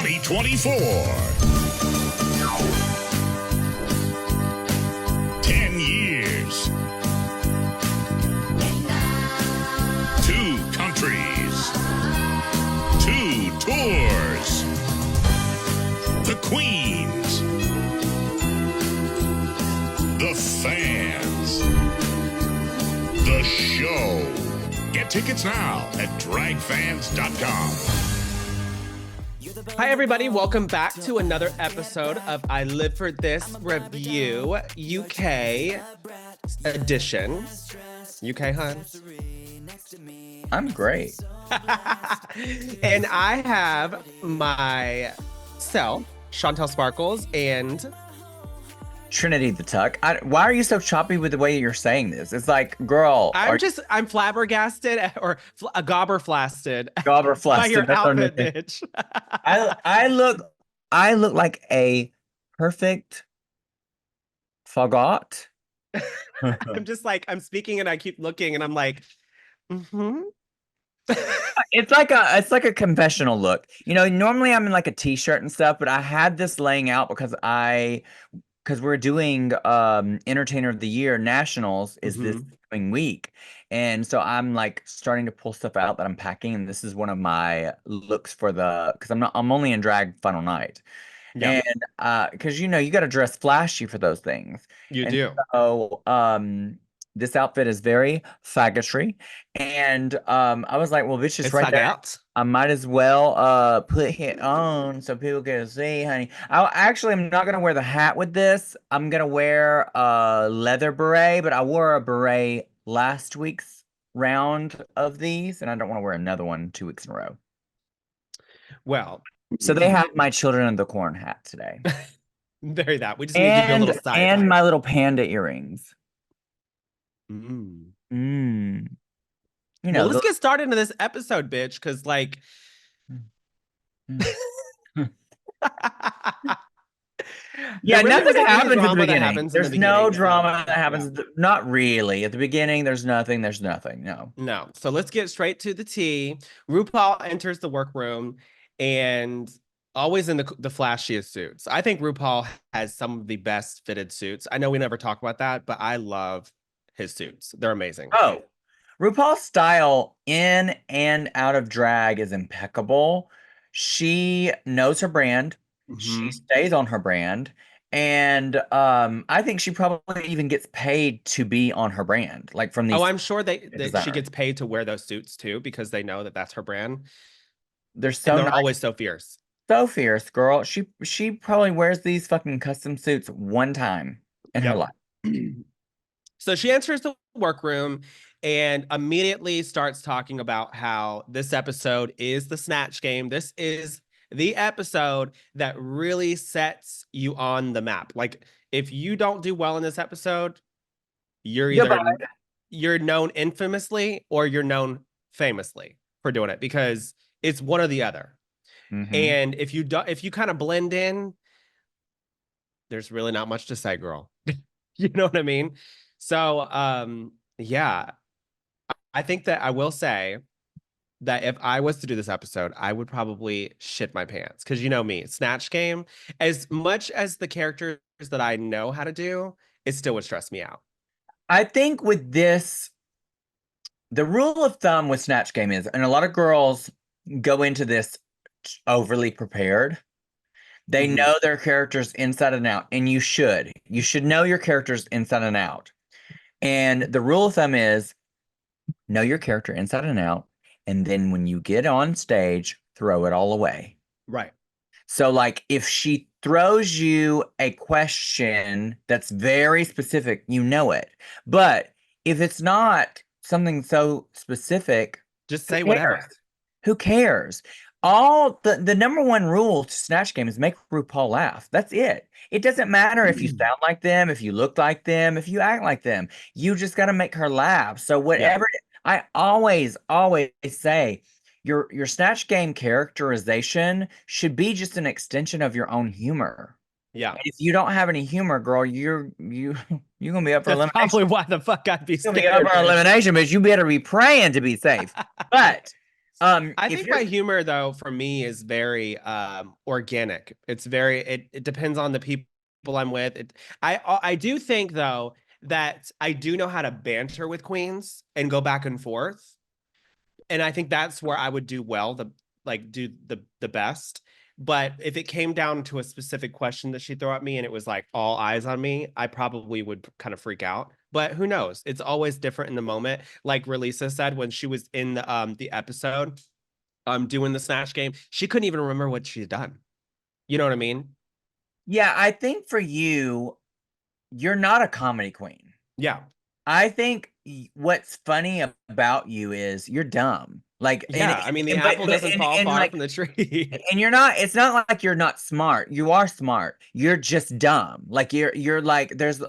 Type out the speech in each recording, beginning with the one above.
2024. 10 years. 2 countries. 2 tours. The Queens. The fans. The show. Get tickets now at dragfans.com. Hi, everybody. Welcome back to another episode of I Live For This Review UK edition. UK, hun? I'm great. And I have myself, Chantel Sparkles, and Trinity the Tuck. Why are you so choppy with the way you're saying this? It's like, girl. I'm flabbergasted or gobberflasted by your That's outfit, bitch. I look like a perfect fagot. I'm speaking and I keep looking and I'm like, mm-hmm. It's like a confessional look. You know, normally I'm in like a t-shirt and stuff, but I had this laying out because we're doing Entertainer of the Year Nationals is this coming week. And so I'm like starting to pull stuff out that I'm packing, and this is one of my looks for because I'm only in drag final night. Yeah. And because you got to dress flashy for those things. You do. So this outfit is very faggotry. And I was like, well, bitch, it's right there. Out. I might as well put it on so people can see, honey. I'm not gonna wear the hat with this. I'm gonna wear a leather beret, but I wore a beret last week's round of these, and I don't want to wear another one 2 weeks in a row. Well, so they have my Children of the Corn hat today. Very that. We just need to give you a little side. And my little panda earrings. Well, let's get started into this episode, bitch, because yeah, nothing happens at the beginning. There's no drama that happens. Not really. At the beginning, there's nothing. No. So let's get straight to the tea. RuPaul enters the workroom and always in the flashiest suits. I think RuPaul has some of the best fitted suits. I know we never talk about that, but I love his suits. They're amazing. Oh, RuPaul's style in and out of drag is impeccable. She knows her brand. She stays on her brand. And I think she probably even gets paid to be on her brand. Like from these. Oh, I'm sure she gets paid to wear those suits too, because they know that that's her brand. They're always so fierce. So fierce, girl. She probably wears these fucking custom suits one time in her life. So she enters the workroom and immediately starts talking about how this episode is the Snatch Game. This is the episode that really sets you on the map. Like, if you don't do well in this episode, you're known infamously or you're known famously for doing it, because it's one or the other. And if you kind of blend in, there's really not much to say, girl. You know what I mean? So, yeah, I think that I will say that if I was to do this episode, I would probably shit my pants. Because you know me, Snatch Game, as much as the characters that I know how to do, it still would stress me out. I think with this, the rule of thumb with Snatch Game is, and a lot of girls go into this overly prepared. They know their characters inside and out, and you should know your characters inside and out. And the rule of thumb is know your character inside and out, and then when you get on stage, throw it all away. Right. So like if she throws you a question that's very specific, you know it. But if it's not something so specific, just say whatever. Who cares? All the number one rule to Snatch Game is make RuPaul laugh. That's it. It doesn't matter if you sound like them, if you look like them, if you act like them. You just got to make her laugh. So whatever, I always say, your Snatch Game characterization should be just an extension of your own humor. Yeah. And if you don't have any humor, girl, you're gonna be up for elimination. Probably why the fuck I'd be scared. You're gonna be up for elimination, but you better be praying to be safe. But I If think you're my humor though for me is very organic. It's very it depends on the people I'm with. I do think though that I do know how to banter with queens and go back and forth. And I think that's where I would do well, do the best. But if it came down to a specific question that she'd throw at me and it was like all eyes on me, I probably would kind of freak out. But who knows? It's always different in the moment. Like Relisa said when she was in the episode, doing the snatch game, she couldn't even remember what she had done. You know what I mean? Yeah, I think for you, you're not a comedy queen. Yeah. I think what's funny about you is you're dumb. Like, Yeah. I mean, the but apple doesn't fall and far like, from the tree. and you're not. It's not like you're not smart. You are smart. You're just dumb. Like you're like there's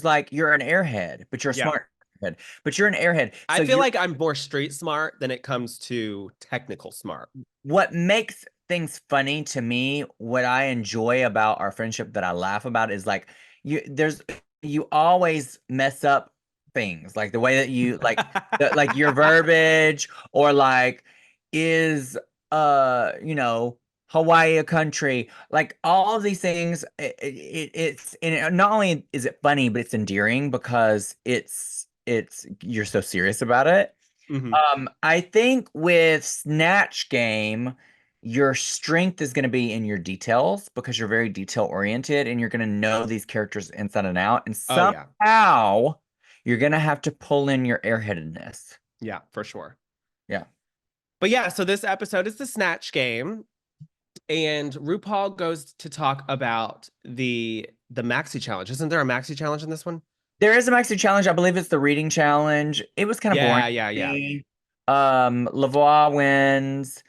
like you're an airhead, but you're a Yeah. smart airhead. But you're an airhead. I So feel you're like I'm more street smart than it comes to technical smart. what makes things funny to me, what I enjoy about our friendship that I laugh about is like you always mess up things like the way that you like your verbiage or like is you know Hawaii a country, like all of these things it's and not only is it funny but it's endearing because it's you're so serious about it. Mhm. I think with Snatch Game, your strength is going to be in your details because you're very detail oriented and you're going to know these characters inside and out. And Oh yeah. somehow you're going to have to pull in your airheadedness. Yeah, for sure. Yeah. But yeah, so this episode is the Snatch Game, and RuPaul goes to talk about the maxi challenge. Isn't there a maxi challenge in this one? There is a maxi challenge. I believe it's the reading challenge. It was kind of boring Yeah, to yeah, yeah. me. Lavoie wins.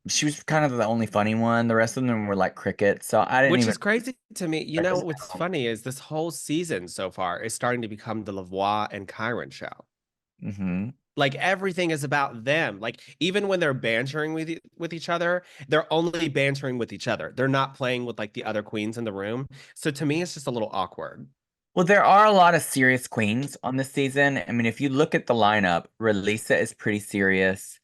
She was kind of the only funny one. The rest of them were like crickets. So I didn't Which even is crazy to me. You check know this what's out. funny is this whole season so far is starting to become the Lavoie and Kyron show. Mm-hmm. Like everything is about them. Like even when they're bantering with each other, they're only bantering with each other. They're not playing with like the other queens in the room. So to me, it's just a little awkward. Well, there are a lot of serious queens on this season. I mean, if you look at the lineup, Relisa is pretty serious.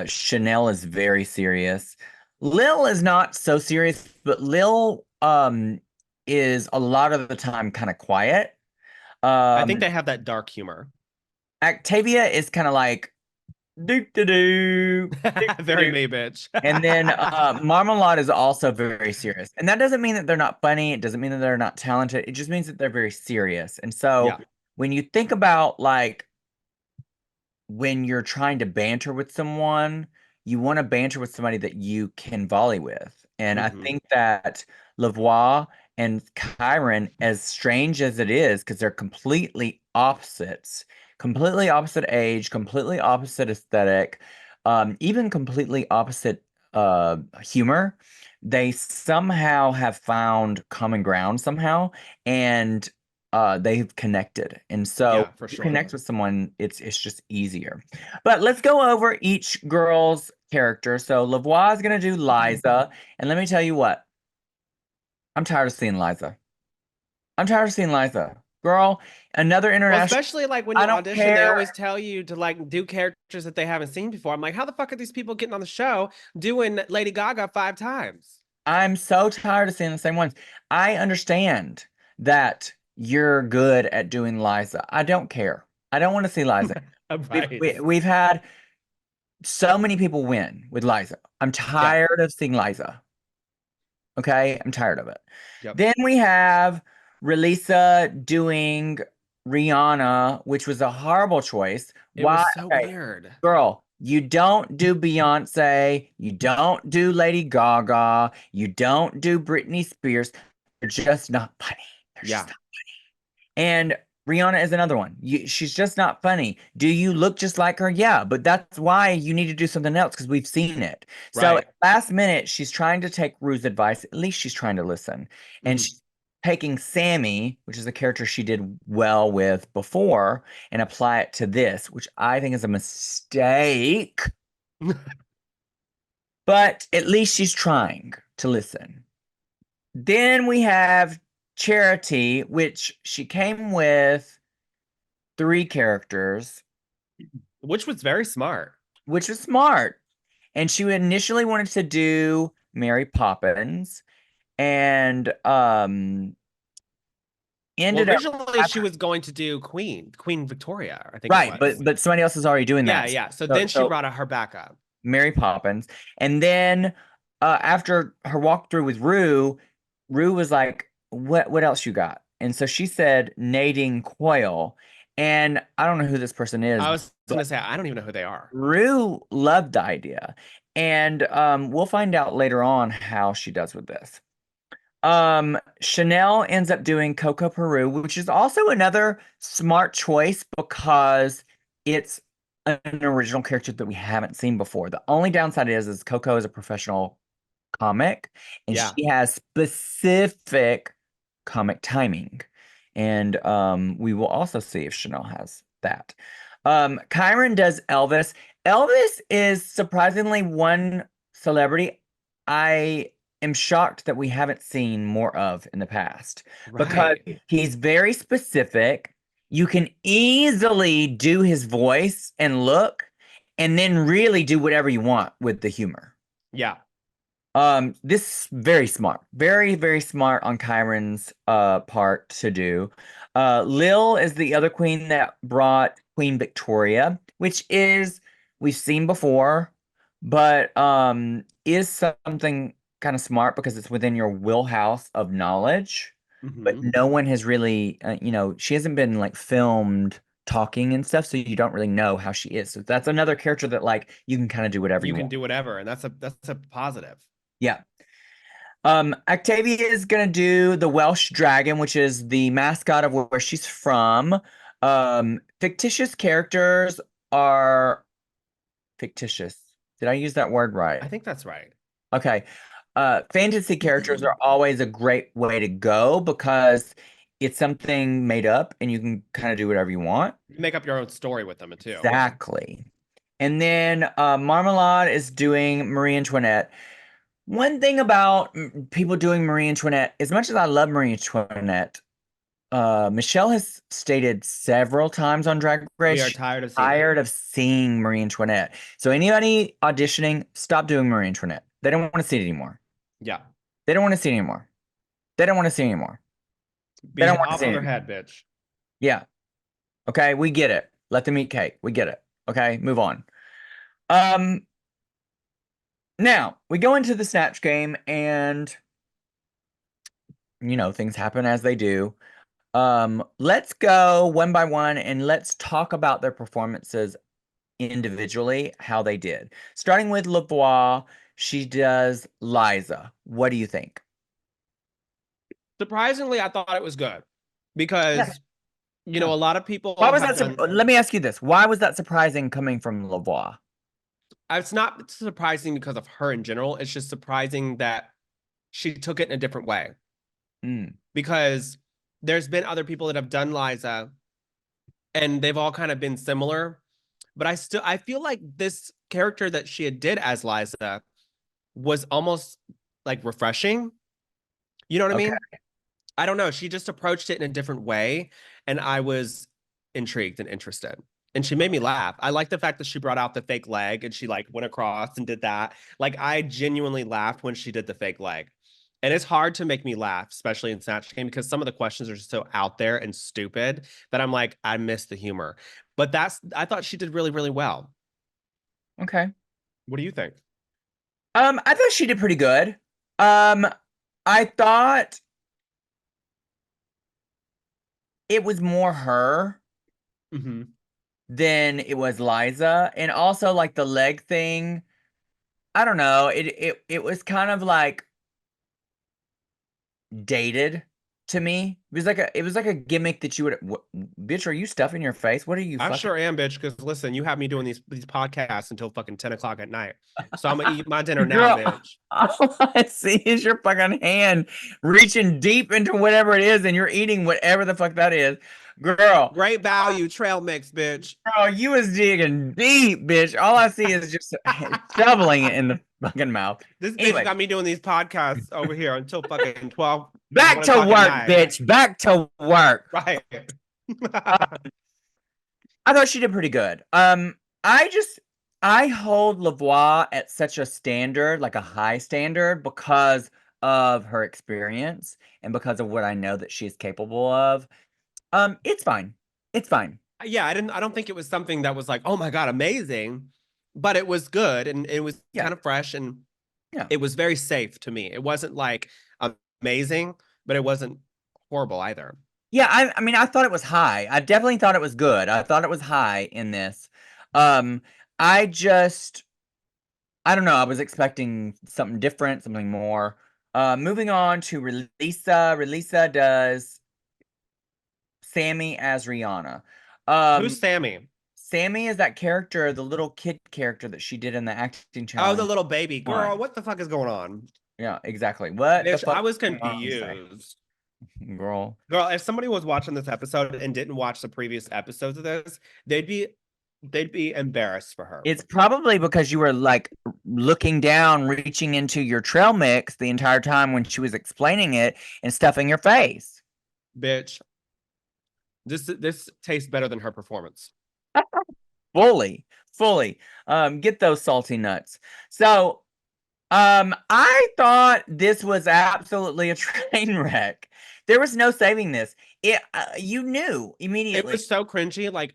Chanel is very serious. Lil is not so serious, but Lil is a lot of the time kind of quiet. I think Um, they have that dark humor. Octavia is kind of like doo doo doo doo Very doo. me, bitch. And then Marmalade is also very serious. And that doesn't mean that they're not funny. It doesn't mean that they're not talented. It just means that they're very serious. And so Yeah. when you think about like when you're trying to banter with someone, you want to banter with somebody that you can volley with. And I Hmm. think that Lavoie and Kyron, as strange as it is, because they're completely opposites, completely opposite age, completely opposite aesthetic, even completely opposite humor, they somehow have found common ground somehow. And they've connected. And so Yeah, for you sure. connect with someone, it's just easier. But let's go over each girl's character. So Lavoie is gonna do Liza, and let me tell you what, I'm tired of seeing Liza. I'm tired of seeing Liza. Girl, another Well, international. especially like when I you don't audition, they care. always tell you to like do characters that they haven't seen before. I'm like, how the fuck are these people getting on the show doing Lady Gaga 5 times? I'm so tired of seeing the same ones. I understand that you're good at doing Liza. I don't care. I don't want to see Liza. Right. We've had so many people win with Liza. I'm Yeah. tired of seeing Liza. Okay, I'm tired of it. Yep. Then we have Relisa doing Rihanna, which was a horrible choice. It Why? was so Okay, weird. girl, you don't do Beyonce, you don't do Lady Gaga, you don't do Britney Spears. They're just not funny. They're just Yeah. not. And Rihanna is another one. She's just not funny. Do you look just like her? Yeah, but that's why you need to do something else because we've seen it. So Right. at last minute, she's trying to take Rue's advice. At least she's trying to listen. And Mhm. she's taking Sammy, which is a character she did well with before, and apply it to this, which I think is a mistake. But at least she's trying to listen. Then we have Charity, which she came with three characters, Which was very smart. which is smart. And she initially wanted to do Mary Poppins, and ended up originally she was going to do Queen Victoria, I think it right, was. but somebody else is already doing Yeah, that. yeah. So then she brought her back up. Mary Poppins, and then after her walkthrough with Rue was like, "What else you got?" And so she said, "Nadine Coyle," and I don't know who this person is, I was but gonna say I don't even know who they are. Rue loved the idea, and we'll find out later on how she does with this. Chanel ends up doing Coco Peru, which is also another smart choice because it's an original character that we haven't seen before. The only downside is Coco is a professional comic and Yeah. she has specific comic timing. And we will also see if Chanel has that. Kyron does Elvis. Elvis is surprisingly one celebrity I am shocked that we haven't seen more of in the past because Right. he's very specific. You can easily do his voice and look, and then really do whatever you want with the humor. Yeah. This very smart, very, very smart on Kyron's part to do. Lil is the other queen that brought Queen Victoria, which is we've seen before, but is something kind of smart because it's within your wheelhouse of knowledge. But Mm-hmm. no one has really, she hasn't been like filmed talking and stuff, so you don't really know how she is. So that's another character that like you can kind of do whatever You you can want. do whatever, and that's a positive. Yeah. Octavia is gonna do the Welsh dragon, which is the mascot of where she's from. Fictitious characters are fictitious. Did I use that word right? I think that's right. Okay. Fantasy characters are always a great way to go because it's something made up and you can kind of do whatever you want. You make up your own story with them too. Exactly. And then Marmalade is doing Marie Antoinette. One thing about people doing Marie Antoinette, as much as I love Marie Antoinette, Michelle has stated several times on Drag Race, We are she's tired of seeing tired of seeing Marie Antoinette. So anybody auditioning, stop doing Marie Antoinette. They don't want to see it anymore. Yeah. They don't want to see it anymore. They don't want to see it anymore. They Be don't want to off see of it their anymore. head, bitch. Yeah. Okay, we get it. Let them eat cake. We get it. Okay, move on. Um, Now we go into the Snatch game and things happen as they do. Let's go one by one and let's talk about their performances individually, how they did. Starting with Lavoie, she does Liza. What do you think? Surprisingly, I thought it was good Yeah. because a lot of Why people was have that? done. Let me ask you this. Why was that surprising coming from Lavoie? It's not surprising because of her in general. It's just surprising that she took it in a different way Mm, because there's been other people that have done Liza and they've all kind of been similar. But I feel like this character that she had did as Liza was almost like refreshing. You know what I okay. mean? I don't know. She just approached it in a different way, and I was intrigued and interested. And she made me laugh. I like the fact that she brought out the fake leg and she like went across and did that. Like I genuinely laughed when she did the fake leg. And it's hard to make me laugh, especially in Snatch Game, because some of the questions are just so out there and stupid that I'm like, I miss the humor. But I thought she did really, really well. Okay. What do you think? I thought she did pretty good. Um, I thought it was more her Mm-hmm. than it was Liza. And also like the leg thing, I don't know. It was kind of like dated to me. It was like a gimmick that you would bitch, are you stuffing your face? What are you I fucking sure am, bitch, because listen, you have me doing these podcasts until fucking 10 o'clock at night. So I'm gonna eat my dinner now, girl? bitch. All I see is your fucking hand reaching deep into whatever it is, and you're eating whatever the fuck that is. Girl, Great value trail mix, bitch. girl, you was digging deep, bitch. All I see is just shoveling it in the fucking mouth. This bitch Anyway, got me doing these podcasts over here until fucking 12, back 1 to o'clock at work, night. bitch. Back to work. Right. I thought she did pretty good. I just I hold Lavoie at such a standard, like a high standard, because of her experience and because of what I know that she's capable of. It's fine. It's fine. Yeah, I don't think it was something that was like, oh my God, amazing. But it was good and it was Yeah. kind of fresh and Yeah. it was very safe to me. It wasn't like amazing, but it wasn't horrible either. Yeah, I mean, I thought it was high. I definitely thought it was good. I thought it was high in this. Um, I just, I don't know. I was expecting something different, something more. Moving on to Relisa. Relisa does Sammy as Rihanna. Who's Um, Sammy? Sammy is that character, the little kid character that she did in the acting Oh, the challenge little baby girl. one. What the fuck is going on? Yeah, exactly. What the Bitch, fuck I was is going on, you say, confused. girl? Girl, if somebody was watching this episode and didn't watch the previous episodes of this, they'd be embarrassed for her. It's probably because you were like looking down, reaching into your trail mix the entire time when she was explaining it and stuffing your face. Bitch, this tastes better than her performance. Fully, fully. Get those salty nuts. So, I thought this was absolutely a train wreck. There was no saving this. You knew It immediately, was so cringy. Like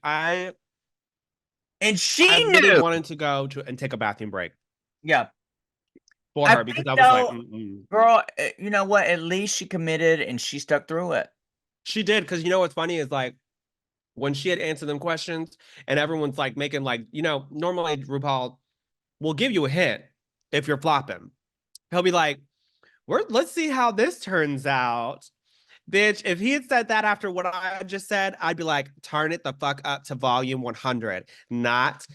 and she I really knew. wanted to go to and take a bathroom break Yeah, for I her because think I was like, though, mm-mm. girl, you know what? At least she committed and she stuck through it. She did. Because you know what's funny is like when she had answered them questions and everyone's like making like, normally RuPaul will give you a hint if you're flopping. He'll be like, let's see how this turns out. Bitch, if he had said that after what I just said, I'd be like, turn it the fuck up to volume 100, not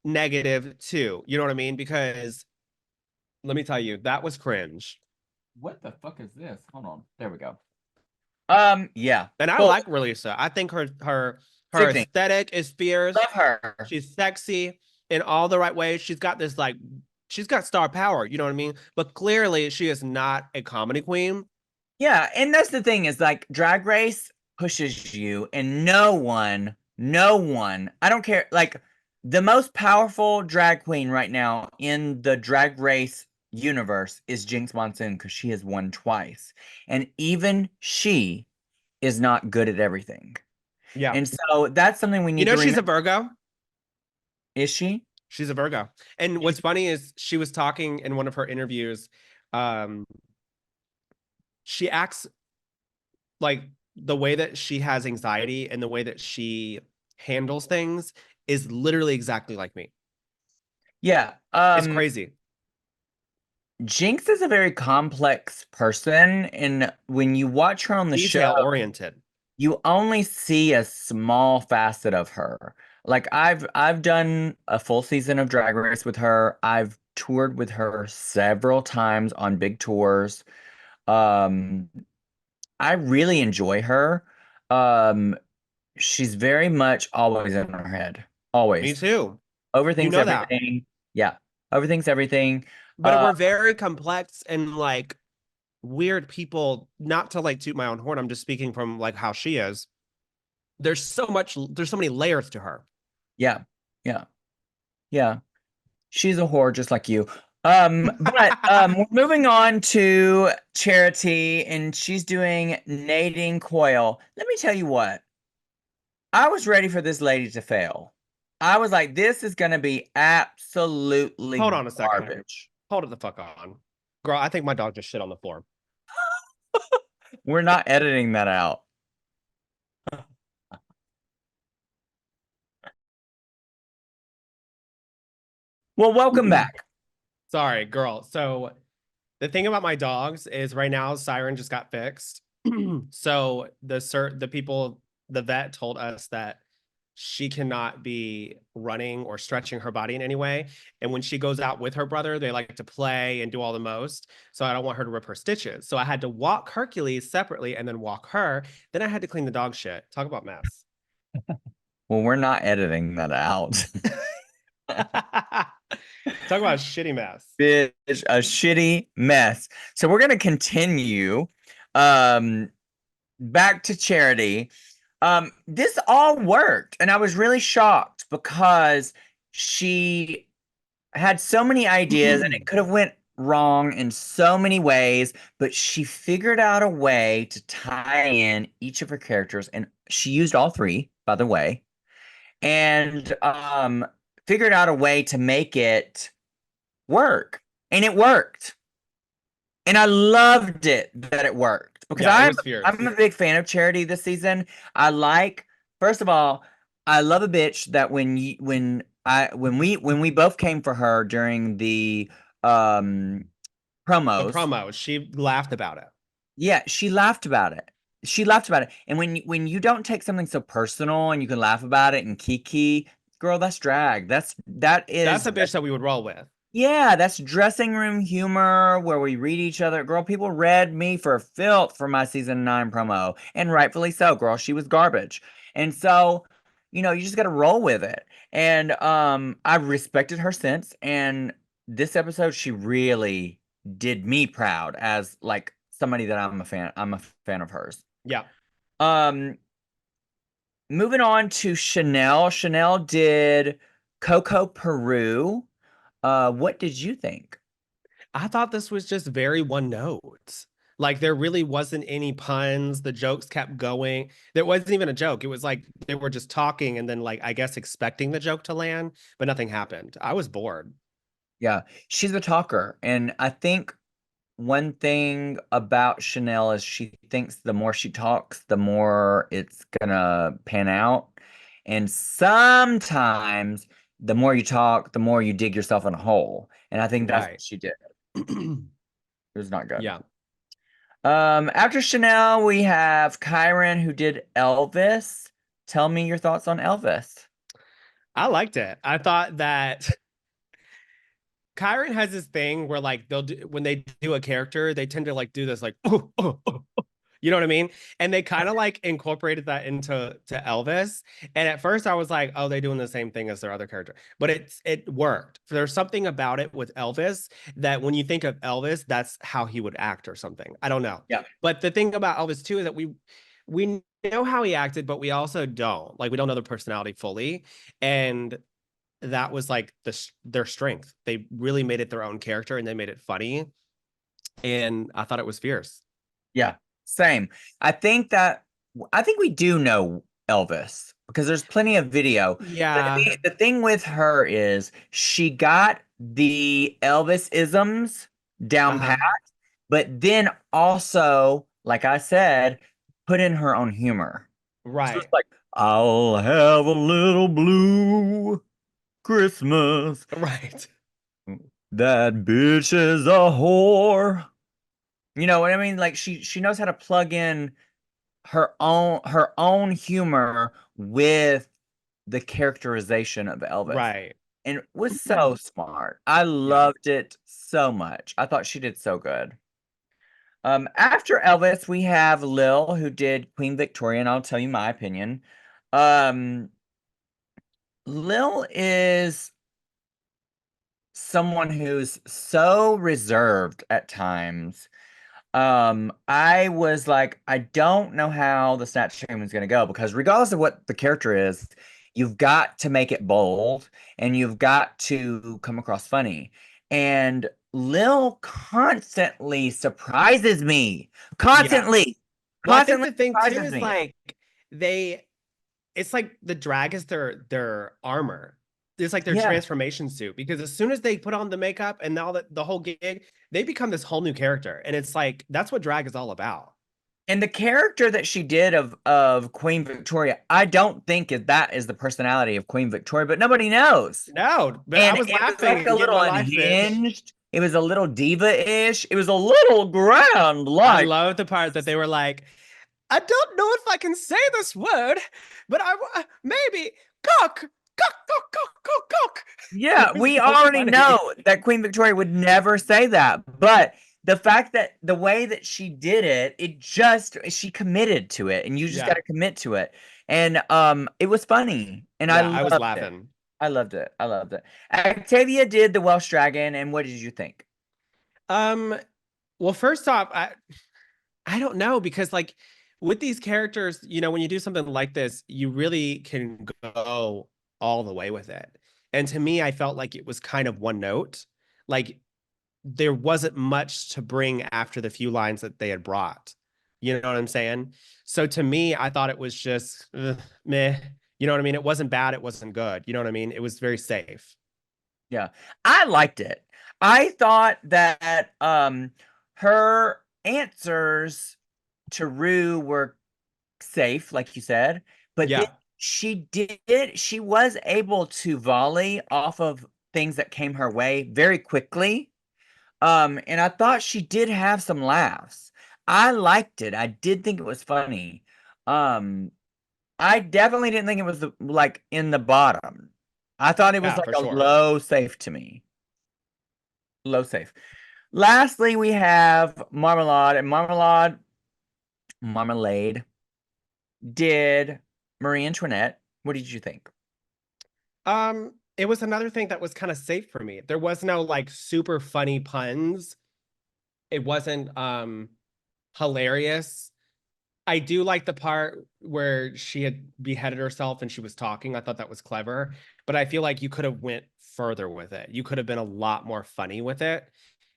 -2. You know what I mean? Because let me tell you, that was cringe. What the fuck is this? Hold on. There we go. Yeah. And I Full like Relisa. I think her 16. aesthetic is fierce. Love her. She's sexy in all the right ways. She's got this like she's got star power, you know what I mean? But clearly she is not a comedy queen. Yeah, and that's the thing is like Drag Race pushes you, and no one, I don't care. Like the most powerful drag queen right now in the Drag Race universe is Jinx Monsoon because she has won twice, and even she is not good at everything. Yeah. And so that's something we You need know to she's a remember. Virgo? Is she? She's a Virgo. And what's funny is she was talking in one of her interviews. Um, she acts like the way that she has anxiety and the way that she handles things is literally exactly like me. Yeah. It's crazy. Jinx is a very complex person, and when you watch her on the show, Detail oriented. you only see a small facet of her. Like I've done a full season of Drag Race with her. I've toured with her several times on big tours. Um, I really enjoy her. Um, she's very much always in her head. Me Always. too. You Overthinks know that. everything. Yeah. Overthinks everything. But Uh, we're very complex and like weird people, not to like toot my own horn. I'm just speaking from like how she is. There's so many layers to her. yeah. Yeah. Yeah. She's a whore just like you. But we're moving on to Charity, and she's doing Nadine Coyle. Let me tell you what, I was ready for this lady to fail. I was like, this is gonna be Hold absolutely on a second. garbage. Hold it the fuck on. Girl, I think my dog just shit on the floor. We're not editing that out. Well, welcome back. Sorry, girl. So the thing about my dogs is right now Siren just got fixed. So the vet told us that she cannot be running or stretching her body in any way. And when she goes out with her brother, they like to play and do all the most. So I don't want her to rip her stitches. So I had to walk Hercules separately and then walk her. Then I had to clean the dog shit. Talk about mess. Well, we're not editing that out. Talk about a shitty mess. Bitch, a shitty mess. So we're gonna continue. Um, back to Charity. This all worked, and I was really shocked because she had so many ideas and it could have went wrong in so many ways, but she figured out a way to tie in each of her characters, and she used all three, by the way, and figured out a way to make it work. And it worked. And I loved it that it worked because Yeah, it was fierce. I'm a big fan of Charity this season. I like, first of all, I love a bitch that when we both came for her during the The promos. promo, she laughed about it. Yeah, she laughed about it. She laughed about it. And when you don't take something so personal and you can laugh about it and kiki, girl, that's drag. That That's is a bitch that we would roll with. yeah, that's dressing room humor where we read each other. Girl, people read me for filth for my season 9 promo, and rightfully so, girl. She was garbage. And so, you just got to roll with it. And I've respected her since, and this episode she really did me proud as like somebody that I'm a fan. I'm a fan of hers. Yeah. Um moving on to Chanel. Chanel did Coco Peru. What did you think? I thought this was just very one note. Like there really wasn't any puns. The jokes kept going. There wasn't even a joke. It was like they were just talking and then like I guess expecting the joke to land, but nothing happened. I was bored. Yeah, she's a talker. And I think one thing about Chanel is she thinks the more she talks, the more it's gonna pan out. And sometimes the more you talk, the more you dig yourself in a hole. And I think that's what Right. she did. It was not good. Yeah. After Chanel, we have Kyron who did Elvis. Tell me your thoughts on Elvis. I liked it. I thought that Kyron has this thing where like they'll do when they do a character, they tend to like do this like you know what I mean? And they kind of like incorporated that into Elvis. And at first I was like, oh, they're doing the same thing as their other character. But it worked. There's something about it with Elvis that when you think of Elvis, that's how he would act or something. I don't know. Yeah. But the thing about Elvis too is that we know how he acted, but we also don't. Like we don't know the personality fully. And that was like their strength. They really made it their own character and they made it funny. And I thought it was fierce. Yeah, same. I think we do know Elvis because there's plenty of video. Yeah. The thing with her is she got the Elvis isms down pat, but then also, like I said, put in her own humor. So Right. it's like, I'll have a little blue Christmas. Right. That bitch is a whore. You know what I mean? Like she knows how to plug in her own humor with the characterization of Elvis. Right. And it was so smart. I loved it so much. I thought she did so good. After Elvis, we have Lil who did Queen Victoria, and I'll tell you my opinion. Lil is someone who's so reserved at times. I was like, I don't know how the Snatch Game is going to go because regardless of what the character is, you've got to make it bold and you've got to come across funny. And Lil constantly surprises me. Constantly. Well, I think Constantly the thing too surprises is me. like it's like the drag is their armor. It's like their Yeah. transformation suit because as soon as they put on the makeup and now that the whole gig, they become this whole new character. And it's like that's what drag is all about. And the character that she did of Queen Victoria, I don't think that is the personality of Queen Victoria, but nobody knows. No, but And I was it was laughing like and a getting little my life, bitch. unhinged. It was a little diva-ish. It was a little grand, I like love the part that they were like, I don't know if I can say this word, but maybe cock, cock, cock, cock, cock, cock. yeah, It was we so already funny. know that Queen Victoria would never say that, but the fact that the way that she did it, she committed to it, and you just Yeah. got to commit to it, and it was funny, and Yeah, I I was loved it. laughing. I loved it. I loved it. Octavia did the Welsh Dragon, and what did you think? Well, first off, I don't know because like with these characters, when you do something like this, you really can go all the way with it. And to me, I felt like it was kind of one note. Like there wasn't much to bring after the few lines that they had brought. You know what I'm saying? So to me, I thought it was just meh. You know what I mean? It wasn't bad. It wasn't good. You know what I mean? It was very safe. Yeah. I liked it. I thought that her answers to Rue were safe, like you said, but then Yeah. she was able to volley off of things that came her way very quickly. And I thought she did have some laughs. I liked it. I did think it was funny. Um, I definitely didn't think it was like in the bottom. I thought it was Yeah, like for a sure. low safe to me. Low safe. Lastly, we have Marmalade, and Marmalade did Marie Antoinette. What did you think? It was another thing that was kind of safe for me. There was no like super funny puns. It wasn't hilarious. I do like the part where she had beheaded herself and she was talking. I thought that was clever, but I feel like you could have went further with it. You could have been a lot more funny with it.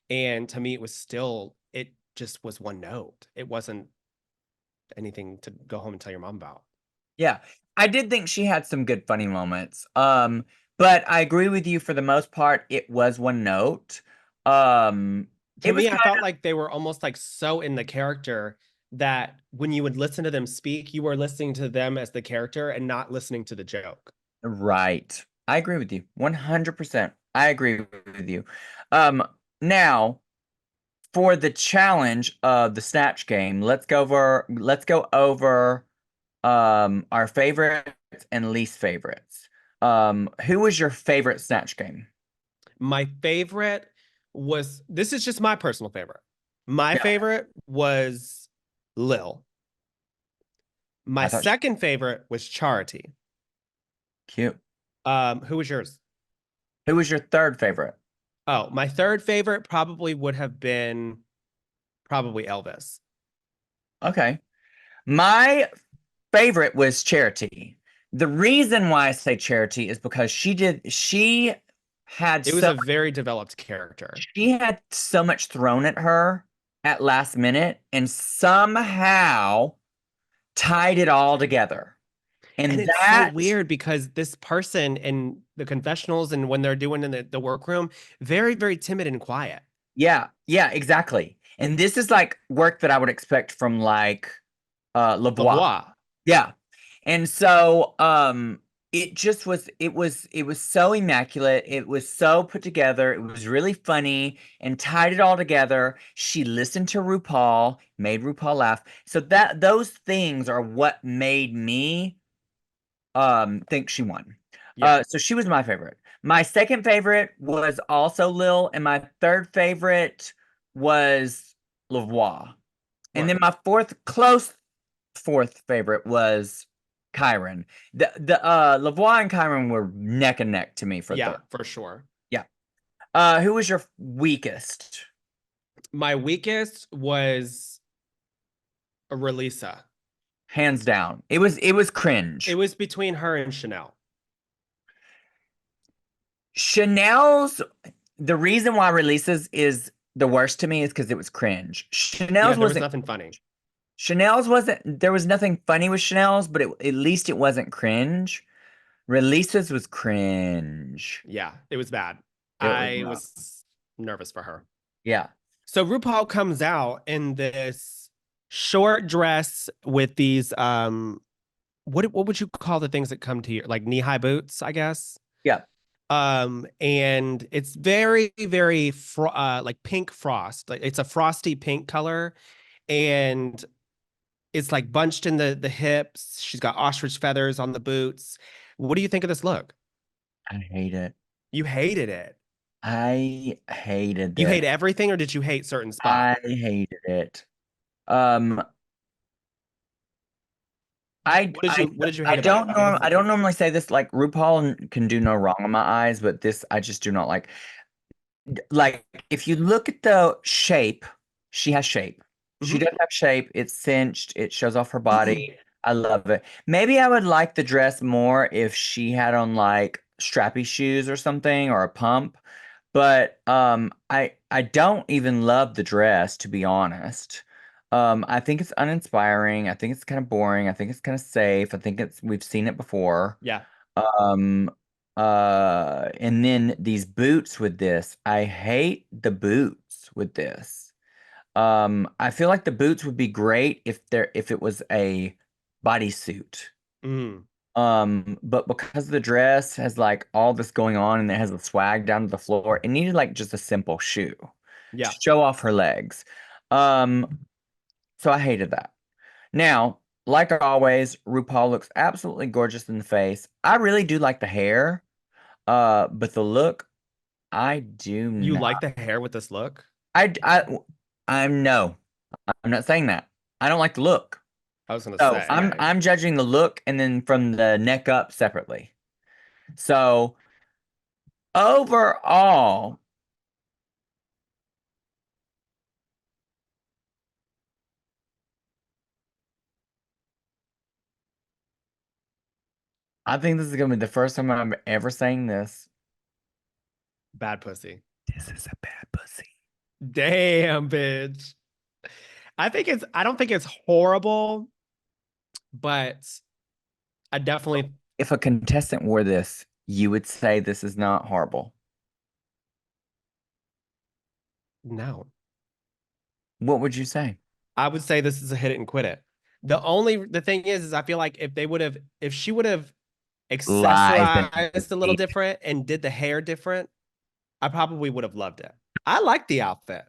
And to me, it just was one note. It wasn't anything to go home and tell your mom about. Yeah, I did think she had some good funny moments. But I agree with you for the most part, it was one note. Um, To it was me, I kind felt like they were almost like so in the character that when you would listen to them speak, you were listening to them as the character and not listening to the joke. of right. I agree with you 100%. I agree with you. Um, Now for the challenge of the Snatch game, let's go over our favorites and least favorites. Who was your favorite Snatch game? My favorite was this is just my personal favorite. My Yeah, favorite was Lil. My I thought she second favorite was Charity. cute. Who was yours? Who was your third favorite? Oh, my third favorite probably would have been probably Elvis. Okay. My favorite was Charity. The reason why I say Charity is because had It was so a very developed character. she had so much thrown at her at last minute and somehow tied it all together. And And it's so that weird because this person in the confessionals and when they're doing in the workroom, very, very timid and quiet. yeah, yeah, exactly. And this is like work that I would expect from like Lavoie. Lavoie. Yeah. And so it was so immaculate. It was so put together. It was really funny and tied it all together. She listened to RuPaul, made RuPaul laugh. So that those things are what made me think she won. Yeah. So she was my favorite. My second favorite was also Lil, and my third favorite was Lavoie. And then Word. my close fourth favorite was Kyron. The Lavoie and Kyron were neck and neck to me for Yeah, third. for sure. Yeah. Who was your weakest? My weakest was a Relisa. Hands down. It was It cringe. was between her and Chanel. Chanel's the reason why releases is the worst to me is because it was cringe. Yeah, there was nothing funny. Chanel's wasn't there was nothing funny with Chanel's, but at least it wasn't cringe. Releases was cringe. Yeah, it was bad. It was I rough. was nervous for her. Yeah. So RuPaul comes out in this short dress with these what would you call the things that come to your like knee-high boots, I guess? Yeah. And it's very, very like pink frost. Like it's a frosty pink color, and it's like bunched in the hips. She's got ostrich feathers on the boots. What do you think of this look? I hate it. You hated it. I hated You it. hate everything, or did you hate certain I spots? hated it. Um, I I What did you I hate about it? I don't normally say this like RuPaul can do no wrong in my eyes, but this I just do not like. Like if you look at the shape, she has shape. She Mhm. does have shape. It's cinched. It shows off her body. I love it. Maybe I would like the dress more if she had on like strappy shoes or something or a pump. But I don't even love the dress, to be honest. I think it's uninspiring. I think it's kind of boring. I think it's kind of safe. I think we've seen it before. Yeah. Um and then these boots with this. I hate the boots with this. I feel like the boots would be great if it was a bodysuit. Mm, But because the dress has like all this going on and it has the swag down to the floor, it needed like just a simple shoe to yeah. show off her legs. Um, so I hated that. Now, like always, RuPaul looks absolutely gorgeous in the face. I really do like the hair, but the look, I do You not. like the hair with this look? I, I, I'm no, I'm not saying that. I don't like the look. I was gonna So say. I'm judging the look and then from the neck up separately. So overall, I think this is gonna be the first time I'm ever saying this. Bad pussy. This is a bad pussy. Damn, bitch. I don't think it's horrible, but I definitely If a contestant wore this, you would say this is not horrible. no. What would you say? I would say this is a hit it and quit it. The thing is I feel like if she would have Lies and accessorized a little deceit. different and did the hair different, I probably would have loved it. I like the outfit.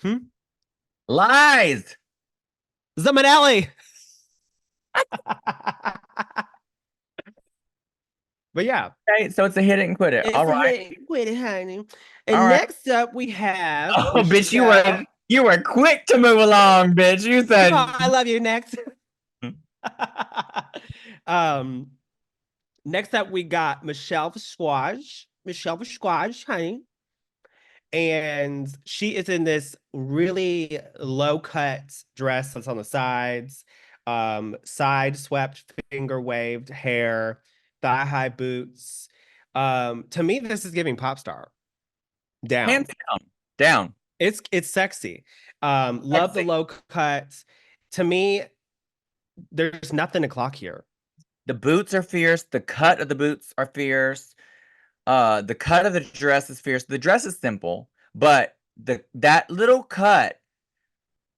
Hmm? Lies. Zamanelli. But yeah, Okay, so it's a hit it and quit it. All it's a right. hit and quit it, honey. All And right. next up we have Oh, bitch, Michelle. you were quick to move along, bitch. You Come said on, I love you. Next. um, next up we got Michelle Visage. Michelle Visage, honey. And she is in this really low cut dress that's on the sides, side swept, finger waved hair, thigh high boots. To me, this is giving pop star hands down. down. Down. It's sexy. Love the Sexy. low cut. To me, there's nothing to clock here. The boots are fierce. The cut of the boots are fierce. The cut of the dress is fierce. The dress is simple, but that little cut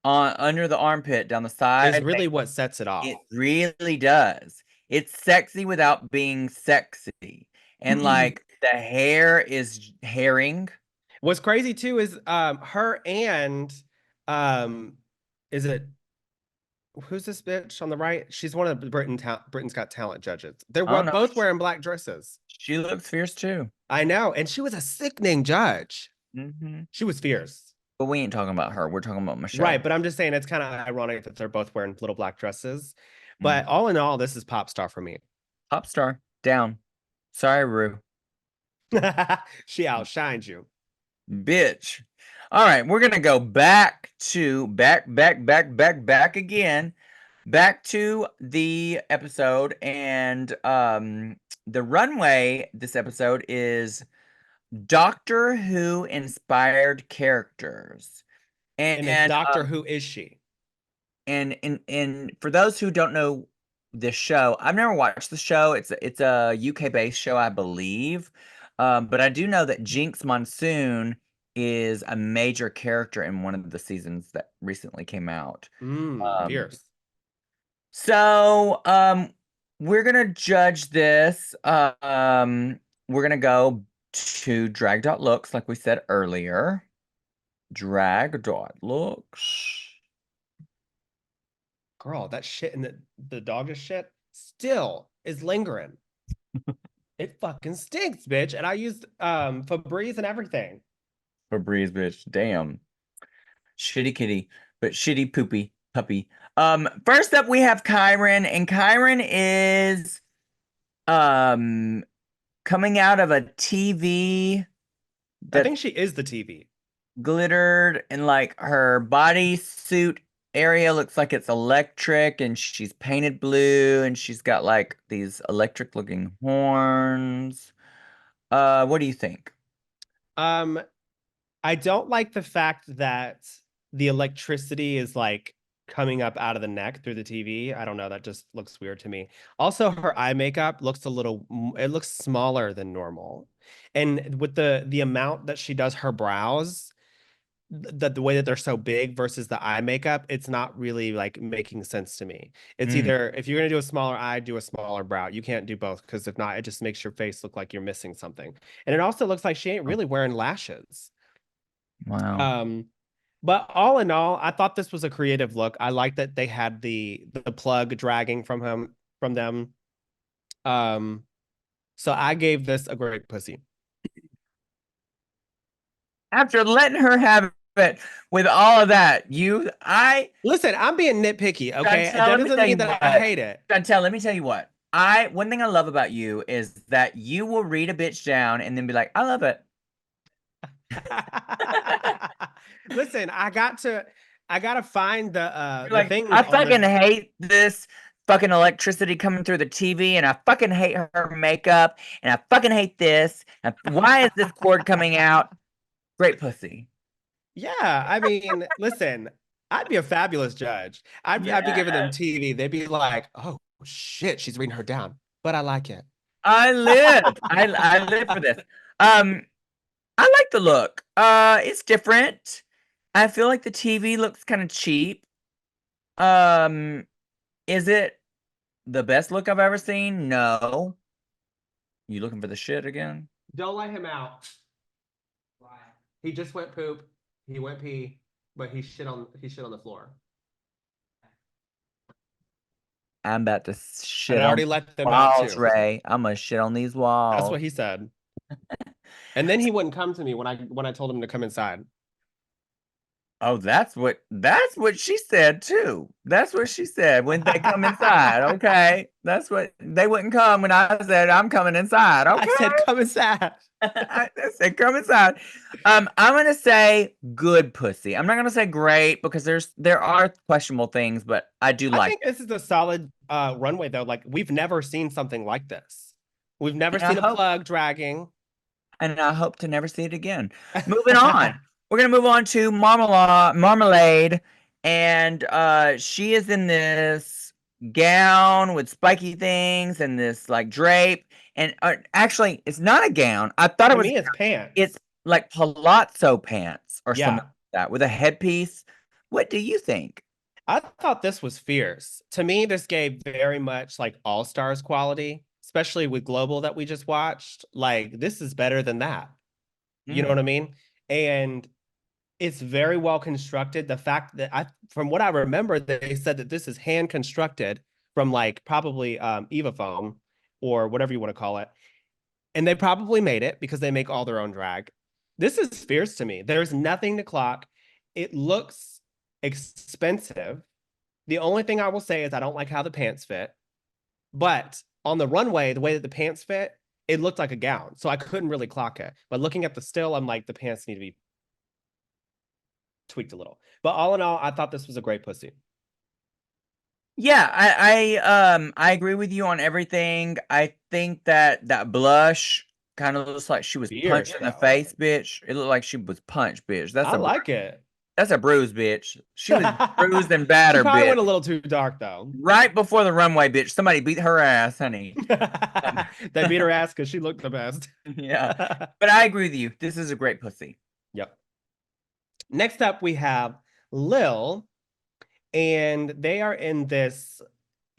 on under the armpit down the Is side, really what sets it it off. really does. It's sexy without being sexy. And like the hair is herring. What's crazy too is her and um is it who's this bitch on the right? She's one of the Britain's Got Talent judges. They're I don't know. both wearing black dresses. She looks fierce too. I know, and she was a sickening judge. Hmm. She was fierce. But we ain't talking about her. We're talking about Michelle. Right, but I'm just saying it's kind of ironic that they're both wearing little black dresses. Mm. But all in all, this is pop star for me. Pop star down. Sorry, Rue. She outshined you. Bitch. All right, we're gonna go back to back again. Back to the episode, and the runway this episode is Doctor Who inspired characters. And And Doctor Who is she? and for those who don't know this show, I've never watched the show. It's a UK based show, I believe. But I do know that Jinx Monsoon is a major character in one of the seasons that recently came out. Fierce. So we're gonna judge this. We're gonna go to drag.looks, like we said earlier. Drag.looks. Girl, that shit in the doggish shit still is lingering. It fucking stinks, bitch. And I used Febreze and everything. Febreze, bitch. Damn. Shitty kitty, but shitty poopy puppy. First up we have Kyron, and Kyron is coming out of a TV I that think she is the TV. glittered, and like her bodysuit area looks like it's electric and she's painted blue and she's got like these electric looking horns. What do you think? Um, I don't like the fact that the electricity is like coming up out of the neck through the TV. I don't know, that just looks weird to me. Also, her eye makeup looks a little it looks smaller than normal. And with the amount that she does her brows, the way that they're so big versus the eye makeup, it's not really like making sense to me. It's Mm, either if you're gonna do a smaller eye, do a smaller brow. You can't do both because if not, it just makes your face look like you're missing something. And it also looks like she ain't really wearing lashes. wow. Um, but all in all, I thought this was a creative look. I like that they had the plug dragging from them. Um, so I gave this a great pussy. After letting her have it with all of that, Listen, I'm being nitpicky, okay? Chantel, That let me doesn't tell mean you that I what. hate it. Chantel, let me tell you what. One thing I love about you is that you will read a bitch down and then be like, I love it. Listen, I gotta find You're the like, things I on fucking the hate this fucking electricity coming through the TV, and I fucking hate her makeup, and I fucking hate this. And why is this cord coming out? Great pussy. Yeah, I mean, listen, I'd be a fabulous judge. I'd be giving them Yes. TV. They'd be like, "Oh shit, she's reading her down," but I like it. I live for this. Um, I like the look. It's different. I feel like the TV looks kind of cheap. Um, is it the best look I've ever seen? No. You looking for the shit again? Don't let him out. He just went poop. He went pee, but he shit on the floor. I'm about to And shit I on already these let them out walls, too. Ray. I'm gonna shit on these That's walls. what he said. And then he wouldn't come to me when I told him to come inside. Oh, that's what she said too. That's what she said when they come inside. Okay, that's what they wouldn't come when I said I'm coming inside. I Okay, said, come inside. I said come inside. I'm gonna say good pussy. I'm not gonna say great because there are questionable things, but I do I like think it. this is a solid runway though. Like we've never seen something like this. We've never And I seen a hope plug dragging. and I hope to never see it again. Moving on. We're gonna move on to Marmalade, and she is in this gown with spiky things and this like drape, and actually, it's not a gown. I thought it To was. me, it's It's pants. like palazzo pants or something Yeah. like that with a headpiece. What do you think? I thought this was fierce. To me, this gave very much like All Stars quality, especially with Global that we just watched. Like, this is better than that. You know Mm, what I mean? And it's very well constructed. The fact that from what I remember, they said that this is hand constructed from like probably Eva foam or whatever you want to call it. And they probably made it because they make all their own drag. This is fierce to me. There's nothing to clock. It looks expensive. The only thing I will say is I don't like how the pants fit. But on the runway, the way that the pants fit, it looked like a gown. So I couldn't really clock it. But looking at the still, I'm like, the pants need to be tweaked a little. But all in all, I thought this was a great pussy. yeah, I agree with you on everything. I think that blush kind of looks like she was Fierce punched in the though. face, bitch. It looked like she was punched, bitch. I like it. That's a bruise, bitch. She was bruised and She battered, probably bitch. went a little too dark though. Right before the runway, bitch. Somebody beat her ass, honey. Um, They beat her ass because she looked the best. yeah. But I agree with you. This is a great pussy. Yep. Next up, we have Lil, and they are in this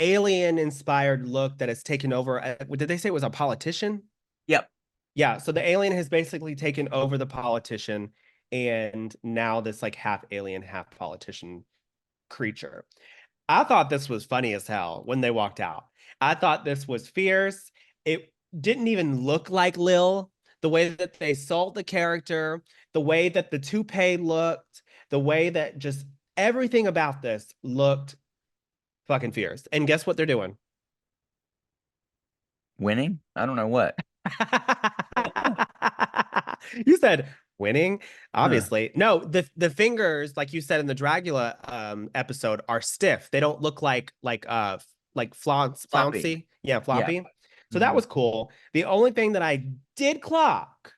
alien inspired look that has taken over. Did they say it was a politician? Yep. Yeah. So the alien has basically taken over the politician, and now this like half alien, half politician creature. I thought this was funny as hell when they walked out. I thought this was fierce. It didn't even look like Lil. The way that they sold the character, the way that the toupee looked, the way that just everything about this looked fucking fierce. And guess what they're doing? Winning? I don't know what. You said Winning, obviously. No, the fingers, like you said in the Dracula episode, are stiff. They don't look like Floppy. flouncy. Yeah, Yeah. floppy. So that was cool. The only thing that I did clock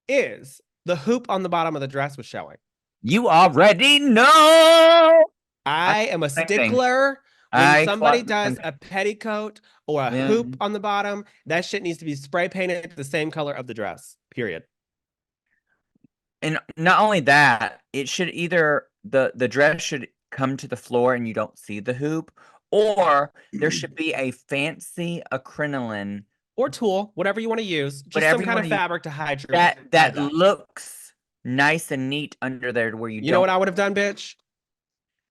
is the hoop on the bottom of the dress was showing. You already know. I am a Same thing. stickler when I somebody clocked the same does thing. a petticoat or a Yeah. hoop on the bottom. That shit needs to be spray painted the same color of the dress. Period. And not only that, it should either the dress should come to the floor and you don't see the hoop, or there should be a fancy acrylamide, Or tulle, whatever you want to use. Just whatever some you kind want of to use, fabric to hide that that. looks nice and neat under there where you You know don't. what I would have done, bitch?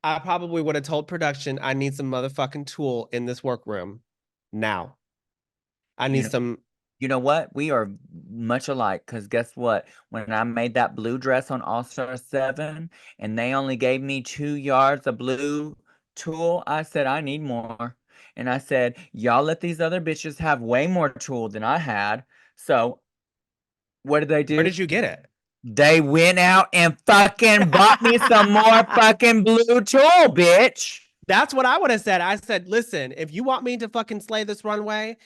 I probably would have told production I need some motherfucking tulle in this workroom now. I You need know, some. you know what? We are much alike because guess what? When I made that blue dress on All Star 7 and they only gave me 2 yards of blue tulle, I said, I need more. And I said, y'all let these other bitches have way more tulle than I had. So what did they Where do? did you get it? They went out and fucking bought me some more fucking blue tulle, bitch. That's what I would have said. I said, listen, if you want me to fucking slay this runway,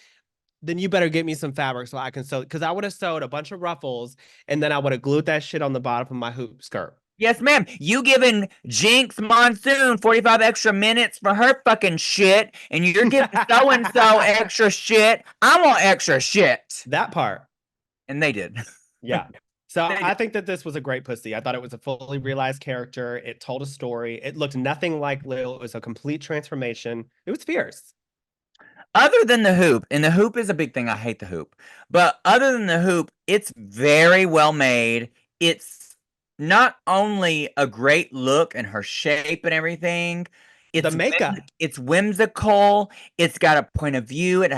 then you better get me some fabric so I can sew. Because I would have sewed a bunch of ruffles and then I would have glued that shit on the bottom of my hoop skirt. Yes, ma'am. You giving Jinx Monsoon 45 extra minutes for her fucking shit, and you're giving so and so extra shit. I want extra shit. That part. And they did. Yeah. So They I did. think that this was a great pussy. I thought it was a fully realized character. It told a story. It looked nothing like Lil. It was a complete transformation. It was fierce. Other than the hoop, and the hoop is a big thing. I hate the hoop. But other than the hoop, it's very well made. It's not only a great look and her shape and everything, The makeup. it's whimsical. It's got a point of view. It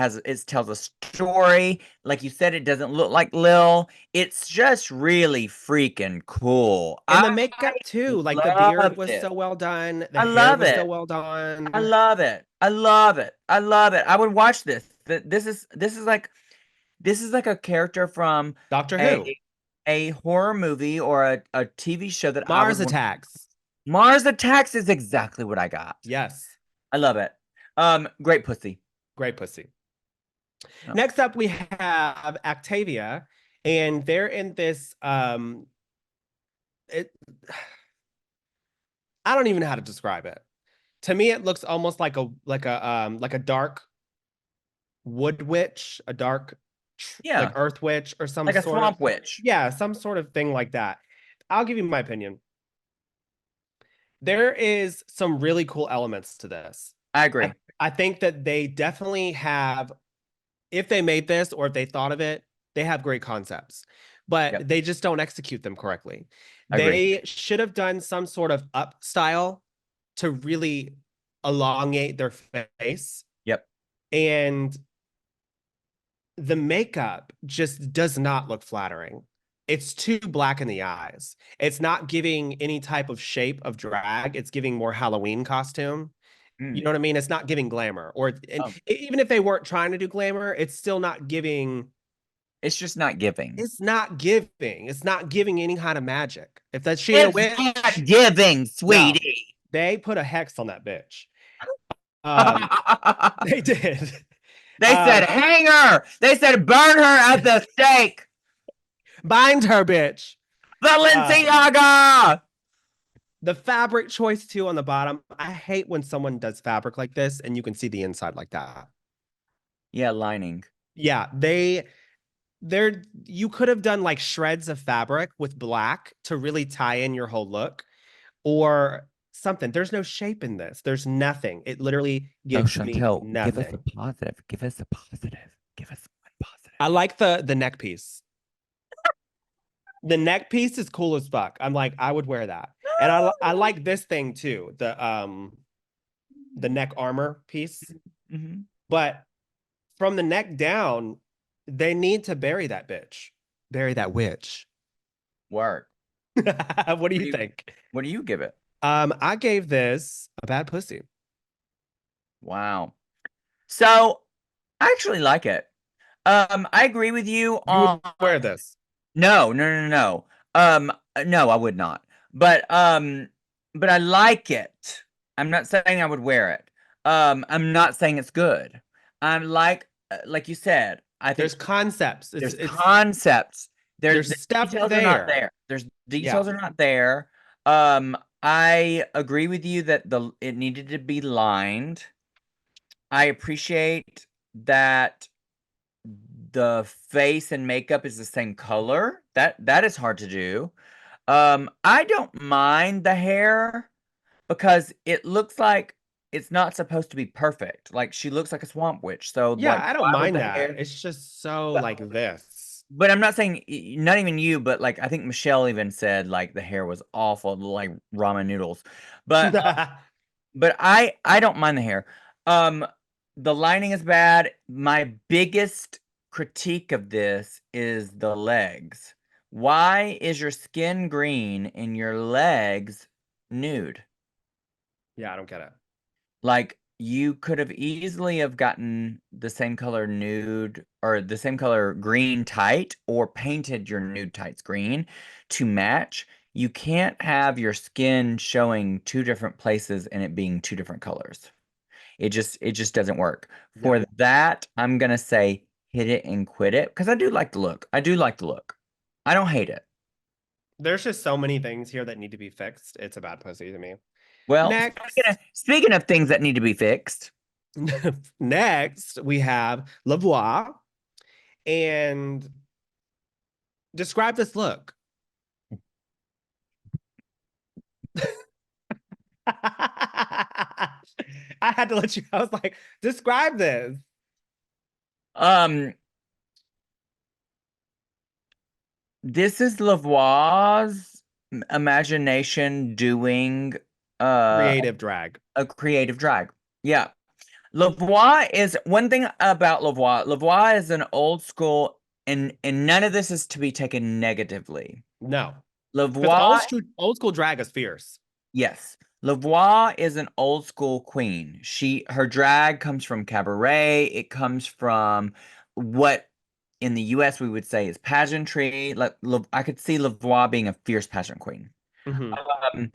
tells a story. Like you said, it doesn't look like Lil. It's just really freaking cool. And the I makeup too. Like the beard loved was it. so well done. The I hair love was so it. well I done. love it. I love it. I love it. I would watch this. This is like a character from Doctor a Who. a horror movie or a TV show that I would Mars want. Attacks. Mars Attacks is exactly what I got. Yes. I love it. Great pussy. Great pussy. Oh. Next up, we have Actavia, and they're in this it I don't even know how to describe it. To me, it looks almost like a dark wood witch, a dark Yeah, like earth witch or some like a sort swamp of witch. yeah, some sort of thing like that. I'll give you my opinion. There is some really cool elements to this. I agree. I think that they definitely have, if they made this or if they thought of it, they have great concepts, but Yep. they just don't execute them correctly. I agree. They should have done some sort of up style to really elongate their face. Yep. And the makeup just does not look flattering. It's too black in the eyes. It's not giving any type of shape of drag. It's giving more Halloween costume. You know what I mean? It's not giving glamour. Oh. Even if they weren't trying to do glamour, it's still not giving. It's just not giving. It's not giving. It's not giving any kind of magic. If that she ain't a witch, not giving, sweetie. they put a hex on that bitch. They did. They said hang her. They said burn her at the stake. Bind her, bitch. Balenciaga. The fabric choice too on the bottom. I hate when someone does fabric like this and you can see the inside like that. Yeah, lining. Yeah, you could have done like shreds of fabric with black to really tie in your whole look or something. There's no shape in this. There's nothing. It literally gives me nothing. Give us a positive. Give us a positive. Give us one positive. I like the neck piece. The neck piece is cool as fuck. I'm like, I would wear that. And I like this thing too. The neck armor piece. Mm-hmm. But from the neck down, they need to bury that bitch. Bury that witch. Word. What do you think? What do you give it? I gave this a bad pussy. Wow. So I actually like it. I agree with you You on would wear this. No, no, no, no. No, I would not. But I like it. I'm not saying I would wear it. I'm not saying it's good. I'm like you said, I think There's concepts. there's It's concepts. The there's stuff details are not there. there. There's Yeah. details are not there. I agree with you that it needed to be lined. I appreciate that the face and makeup is the same color. That is hard to do. I don't mind the hair because it looks like it's not supposed to be perfect. Like she looks like a swamp witch. So Yeah, like I don't why would mind the that. hair It's just so but, like this. but I'm not saying not even you, but like I think Michelle even said like the hair was awful, like ramen noodles. But I don't mind the hair. Um, the lining is bad. My biggest critique of this is the legs. Why is your skin green and your legs nude? Yeah, I don't get it. Like you could have easily have gotten the same color nude or the same color green tight or painted your nude tights green to match. You can't have your skin showing two different places and it being two different colors. It just doesn't work. Yeah. For that, I'm gonna say hit it and quit it because I do like the look. I do like the look. I don't hate it. There's just so many things here that need to be fixed. It's a bad pussy to me. Well, Next, speaking of things that need to be fixed, next we have Lavoie, and describe this look. I had to let you. I was like, describe this. um, this is Lavoie's imagination doing Creative drag. a creative drag. Yeah. Lavoie is one thing about Lavoie. Lavoie is an old school, and none of this is to be taken negatively. No, because Lavoie, old school drag is fierce. yes. Lavoie is an old school queen. Her drag comes from cabaret. It comes from what in the US we would say is pageantry. I could see Lavoie being a fierce pageant queen. Mhm. Um,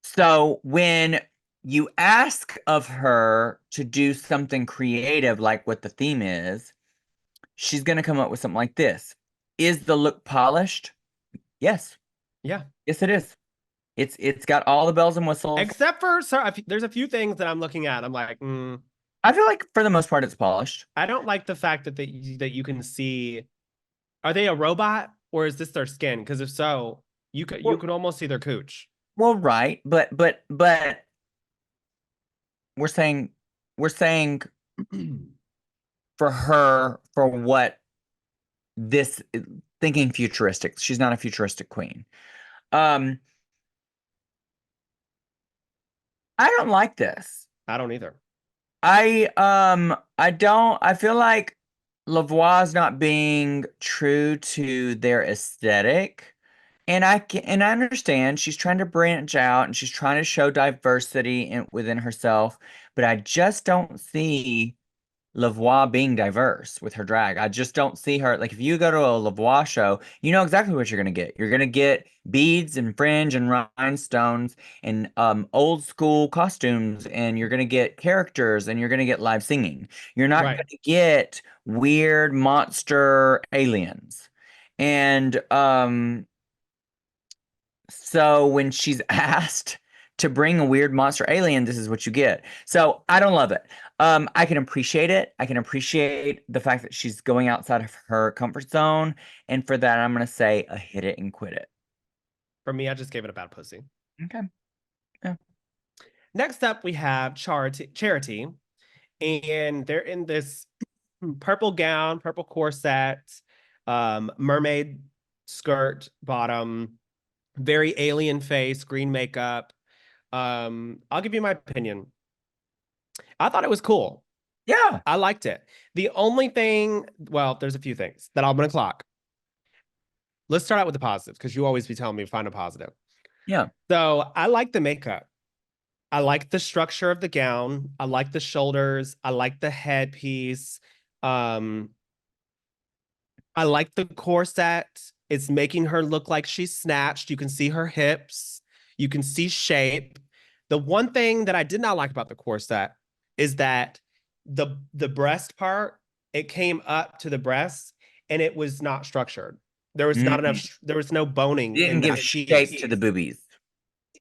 so when you ask of her to do something creative like what the theme is, she's going to come up with something like this. Is the look polished? Yes. Yeah. Yes, it is. It's got all the bells and whistles. Except for, so there's a few things that I'm looking at. I'm like, I feel like for the most part it's polished. I don't like the fact that you can see. Are they a robot or is this their skin? Because if so, you Well, can almost see their cooch. well, right, but we're saying for her for what this thinking futuristic. She's not a futuristic queen. Um, I don't like this. I don't either. I don't I feel like Lavoie's not being true to their aesthetic. And I understand she's trying to branch out and she's trying to show diversity within herself, but I just don't see Lavoie being diverse with her drag. I just don't see her like if you go to a Lavoie show, you know exactly what you're gonna get. You're gonna get beads and fringe and rhinestones and old school costumes, and you're gonna get characters and you're gonna get live singing. You're not Right. gonna get weird monster aliens. And so when she's asked to bring a weird monster alien, this is what you get. So I don't love it. I can appreciate it. I can appreciate the fact that she's going outside of her comfort zone. And for that, I'm gonna say a hit it and quit it. For me, I just gave it a bad pussy. Okay. Yeah. Next up, we have Charity, and they're in this purple gown, purple corset, mermaid skirt bottom, very alien face, green makeup. I'll give you my opinion. I thought it was cool. Yeah. I liked it. The only thing, well, there's a few things that I'm gonna clock. Let's start out with the positives because you always be telling me to find a positive. Yeah. So I like the makeup. I like the structure of the gown. I like the shoulders. I like the headpiece. Um, I like the corset. It's making her look like she's snatched. You can see her hips. You can see shape. The one thing that I did not like about the corset is that the breast part, it came up to the breast and it was not structured. There was not Mm. enough, there was no boning Didn't in give that shape piece. to the boobies.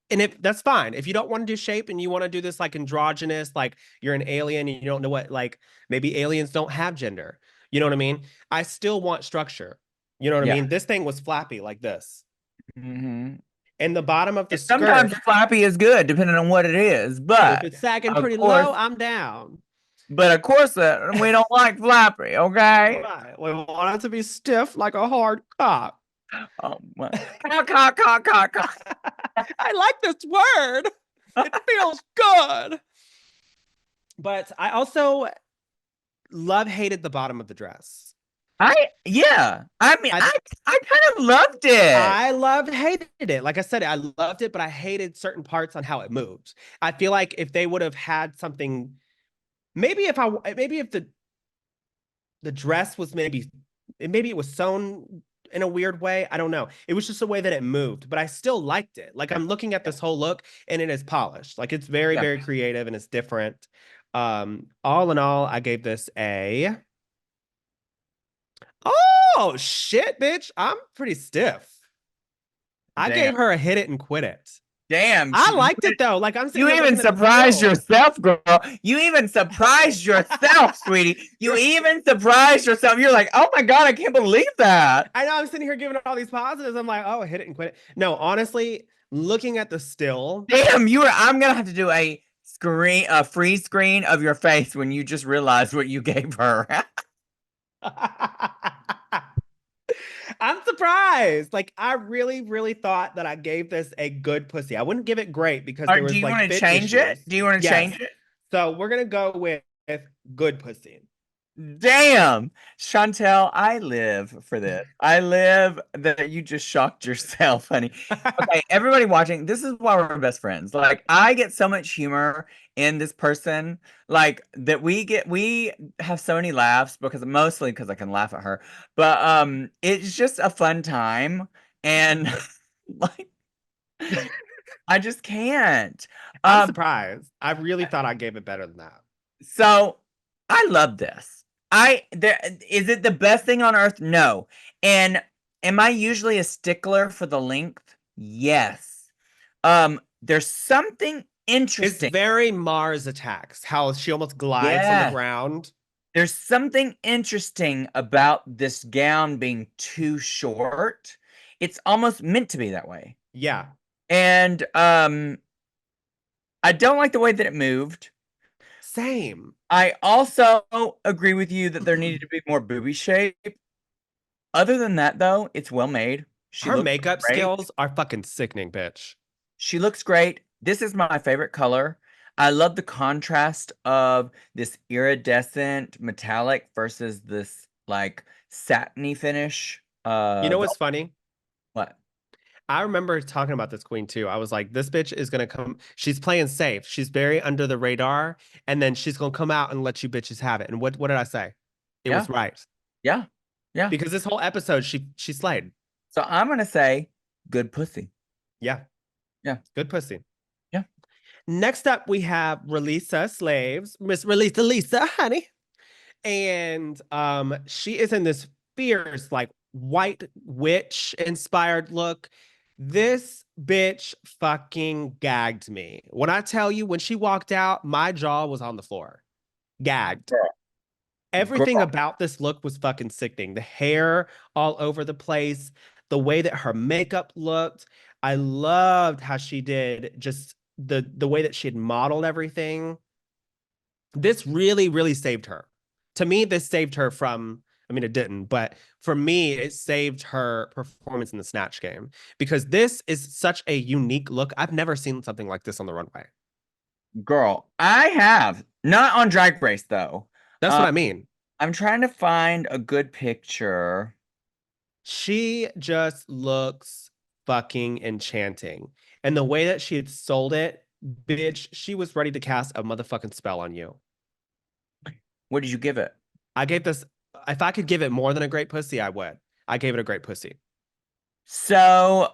And if that's fine. If you don't want to do shape and you want to do this like androgynous, like you're an alien and you don't know what, like maybe aliens don't have gender. You know what I mean? I still want structure. You know what I Yeah. mean? This thing was flappy like this. Mm-hmm. And the bottom of the Sometimes skirt, flappy is good, depending on what it is. if But it's sagging of pretty course, low, I'm down. but of course, we don't like flappy. Okay. Right. We want it to be stiff like a hard cock. Oh, well. Cock. I like this word. It feels good. But I also hated the bottom of the dress. Yeah. I mean, I I kind of loved it. I loved hated it. Like I said, I loved it, but I hated certain parts on how it moved. I feel like if they would have had something, maybe if the dress was maybe it was sewn in a weird way. I don't know. It was just the way that it moved, but I still liked it. Like I'm looking at this whole look and it is polished. Like it's very, Yeah. very creative and it's different. All in all, I gave this a oh shit, bitch. I'm pretty stiff. I Damn. gave her a hit it and quit it. Damn. I liked it though. Like I'm sitting You here even looking at the surprised still. yourself, girl. You even surprised yourself, sweetie. You even surprised yourself. You're like, oh my God, I can't believe that. I know I'm sitting here giving all these positives. I'm like, oh, hit it and quit it. No, honestly, looking at the still. Damn, I'm gonna have to do a freeze screen of your face when you just realized what you gave her. I'm surprised. Like, I really, really thought that I gave this a good pussy. I wouldn't give it great because there Do was you like want to fit change issues. it? Do you want to Yes. change it? So we're gonna go with good pussy. Damn, Chantel, I live for this. I live that you just shocked yourself, honey. Okay, everybody watching, this is why we're best friends. Like, I get so much humor in this person, like that we have so many laughs because mostly because I can laugh at her. But it's just a fun time and like I just can't. I'm Um, surprised. I really thought I gave it better than that. so I love this. Is it the best thing on earth? No. And am I usually a stickler for the length? Yes. There's something It's interesting. very Mars Attacks, how she almost glides on the Yeah. ground. There's something interesting about this gown being too short. It's almost meant to be that way. Yeah. And I don't like the way that it moved. Same. I also agree with you that there needed to be more booby shape. Other than that, though, it's well made. She Her looks makeup great. skills are fucking sickening, bitch. She looks great. This is my favorite color. I love the contrast of this iridescent metallic versus this like satiny finish. You know what's funny? What? I remember talking about this queen too. I was like, this bitch is gonna come. She's playing safe. She's very under the radar, and then she's gonna come out and let you bitches have it. And what did I say? It Yeah. was right. Yeah. Yeah. Because this whole episode, she slayed. So I'm gonna say good pussy. Yeah. Yeah. Good pussy. Yeah. Next up, we have Relisa Slaves, Miss Relisa Lisa, honey. And she is in this fierce, like white witch inspired look. This bitch fucking gagged me. When I tell you, when she walked out, my jaw was on the floor. Gagged. Girl. Everything Girl. about this look was fucking sickening. The hair all over the place, the way that her makeup looked. I loved how she did just the way that she had modeled everything. This really, really saved her. To me, this saved her from, I mean, it didn't, but for me, it saved her performance in the Snatch game because this is such a unique look. I've never seen something like this on the runway. Girl, I have. Not on Drag Race though. That's what I mean. I'm trying to find a good picture. She just looks fucking enchanting. And the way that she had sold it, bitch, she was ready to cast a motherfucking spell on you. What did you give it? I gave this, if I could give it more than a great pussy, I would. I gave it a great pussy. So,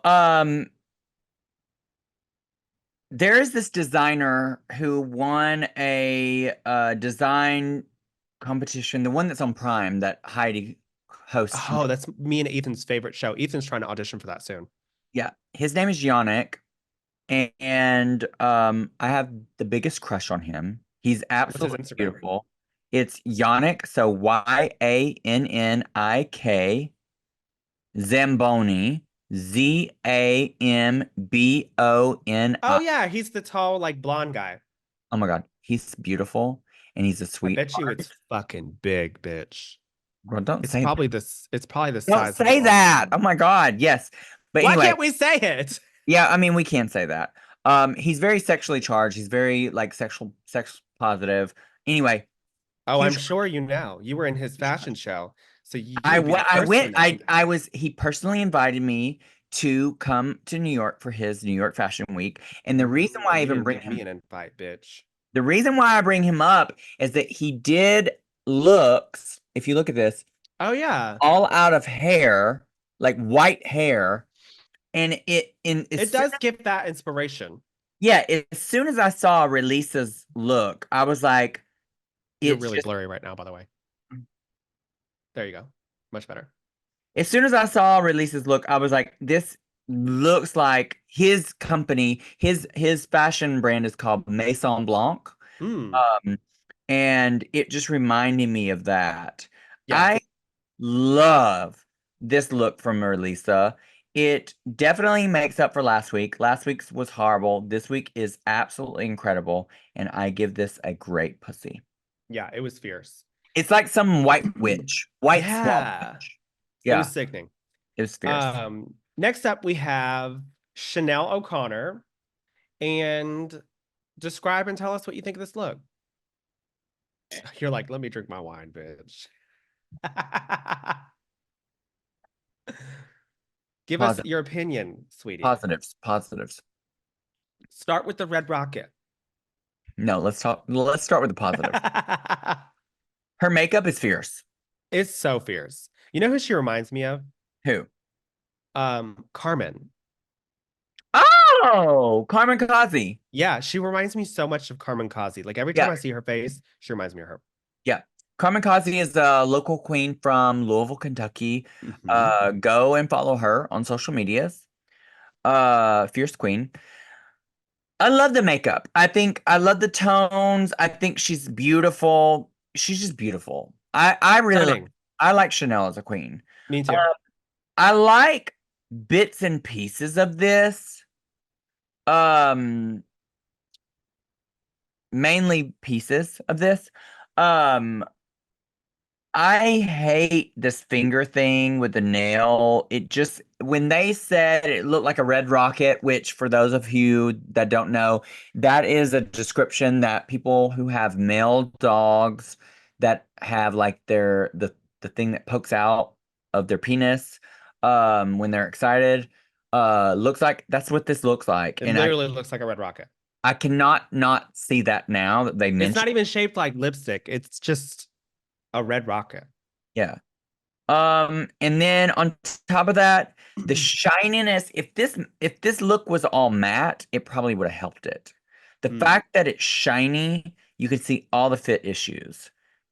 there is this designer who won a design competition, the one that's on Prime that Heidi hosts. Oh, that's me and Ethan's favorite show. Ethan's trying to audition for that soon. Yeah, his name is Yannick, and I have the biggest crush on him. He's What's his absolutely Instagram? beautiful. It's Yannick, so Yannik Zamboni, Zamboni. Oh yeah, he's the tall, like blonde guy. Oh my God, he's beautiful and he's a I bet you sweetheart. it's fucking big, bitch. Girl, don't It's say probably this. It's probably the don't size of a say that. Oh watermelon. my God, yes. But Why anyway, can't we say it? yeah, I mean we can say that. He's very sexually charged. He's very like sex positive. Anyway, Oh, I'm here's sure you know. You were in his here's fashion show, so you I would be the went I first to went know. I was he personally invited me to come to New York for his New York Fashion Week. And the reason Ooh, why I you even didn't bring give me him an invite, bitch. the reason why I bring him up is that he did looks, if you look at this, Oh yeah, all out of hair, like white hair. And it in as it soon does give that inspiration. yeah, as soon as I saw Release's look, I was like, You're it's really just blurry right now, by the way. There you go. Much better. as soon as I saw Release's look, I was like, this looks like his company, his fashion brand is called Maison Blanc. Hmm. Um, and it just reminded me of that. Yeah. I love this look from Releasa. It definitely makes up for last week. Last week's was horrible. This week is absolutely incredible, and I give this a great pussy. Yeah, it was fierce. It's like some white witch, white swan Yeah. witch. It was Yeah, sickening. it was fierce. Next up we have Chanel O'Connor. And describe and tell us what you think of this look. You're like, let me drink my wine, bitch. Give us Positive, your opinion, sweetie. positives. Start with the red rocket. No, let's start with the positive. Her makeup is fierce. It's so fierce. You know who she reminds me of? Who? Carmen. Oh, Carmen Kazi. Yeah, she reminds me so much of Carmen Kazi. Like every time Yeah, I see her face, she reminds me of her. yeah. Carmen Kazi is a local queen from Louisville, Kentucky. Mhm. Go and follow her on social medias. Fierce queen. I love the makeup. I love the tones. I think she's beautiful. She's just beautiful. I really Stunning. I like Chanel as a queen. Me Uh, too. I like bits and pieces of this. Um, mainly pieces of this. Um, I hate this finger thing with the nail. It just, when they said it looked like a red rocket, which for those of you that don't know, that is a description that people who have male dogs that have like the thing that pokes out of their penis when they're excited looks like that's what this looks like. It And literally looks like a red rocket. I cannot not see that now that they It's mention. not even shaped like lipstick. It's just a red rocket. Yeah. And then on top of that, the shininess, if this look was all matte, it probably would have helped it. The Hmm. fact that it's shiny, you could see all the fit issues.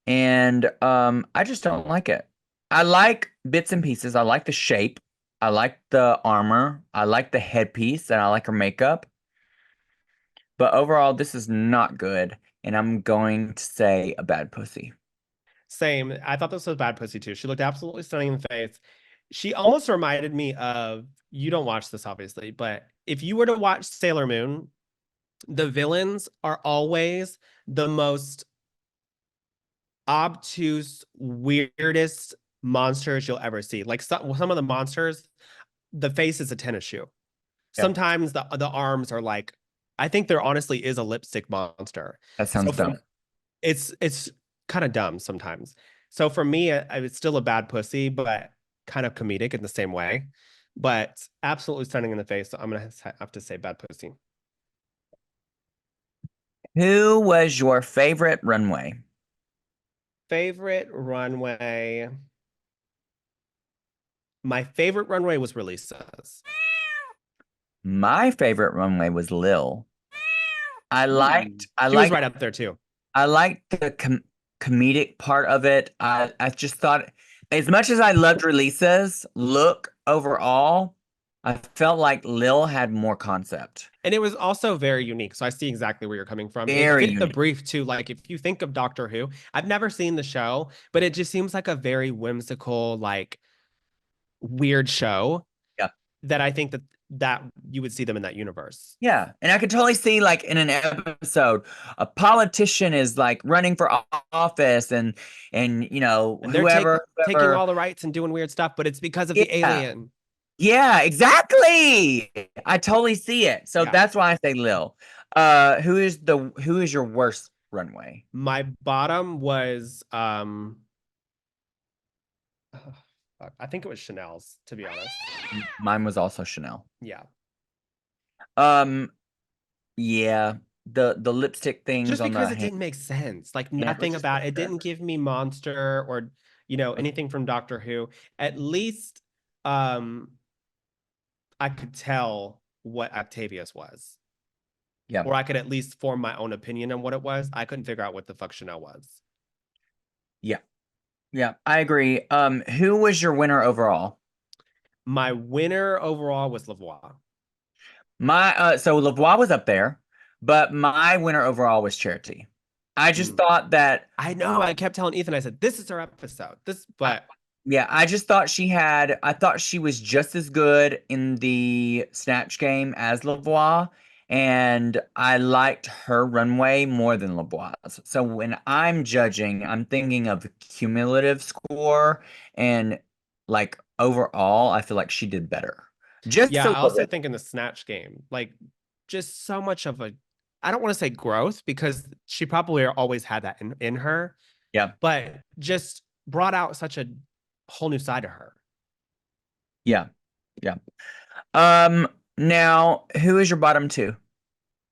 And I just don't like it. I like bits and pieces. I like the shape. I like the armor. I like the headpiece and I like her makeup. But overall, this is not good, and I'm going to say a bad pussy. Same. I thought this was bad pussy too. She looked absolutely stunning in the face. She almost reminded me of, you don't watch this obviously, but if you were to watch Sailor Moon, the villains are always the most obtuse, weirdest monsters you'll ever see. Like some of the monsters, the face is a tennis shoe. Yeah, Sometimes the arms are like, I think there honestly is a lipstick monster. that So sounds dumb. it's kind of dumb sometimes. So for me, it's still a bad pussy, but kind of comedic in the same way. But absolutely stunning in the face. So I'm gonna have to say bad pussy. Who was your favorite runway? favorite runway. My favorite runway was Releasa's. My favorite runway was Lil. I liked I She was liked right up there too. I liked the comedic part of it. I just thought, as much as I loved Releasa's look overall, I felt like Lil had more concept. And it was also very unique. So I see exactly where you're coming from. It Very fit the unique. brief too. Like if you think of Doctor Who, I've never seen the show, but it just seems like a very whimsical, like weird show Yeah. that I think that you would see them in that universe. Yeah. And I could totally see, like, in an episode, a politician is like running for office, and And they're whoever taking all the rights and doing weird stuff, but it's because of the yeah. alien. Yeah, exactly. I totally see it. So Yeah. that's why I say Lil. Who is your worst runway? My bottom was I think it was Chanel's, to be honest. Mine was also Chanel. Yeah. Yeah, the lipstick things Just on the because it hand. didn't make sense. Like Yeah, it was nothing just about it whatever. didn't give me Monster or anything from Doctor Who. At least I could tell what Octavius was. Yeah, Or I could at least form my own opinion on what it was. I couldn't figure out what the fuck Chanel was. yeah, yeah. I agree. Who was your winner overall? My winner overall was Lavoie. So Lavoie was up there, but my winner overall was Charity. I just thought that I know. I kept telling Ethan, I said, this is her episode. yeah, I just thought I thought she was just as good in the Snatch Game as Lavoie, and I liked her runway more than Lavoie's. So when I'm judging, I'm thinking of cumulative score, and like overall, I feel like she did better. Just Yeah, a I little also bit. think in the Snatch Game, like just so much of I don't want to say growth because she probably always had that in her, Yeah, but just brought out such a whole new side of her. yeah, yeah. Now who is your bottom two?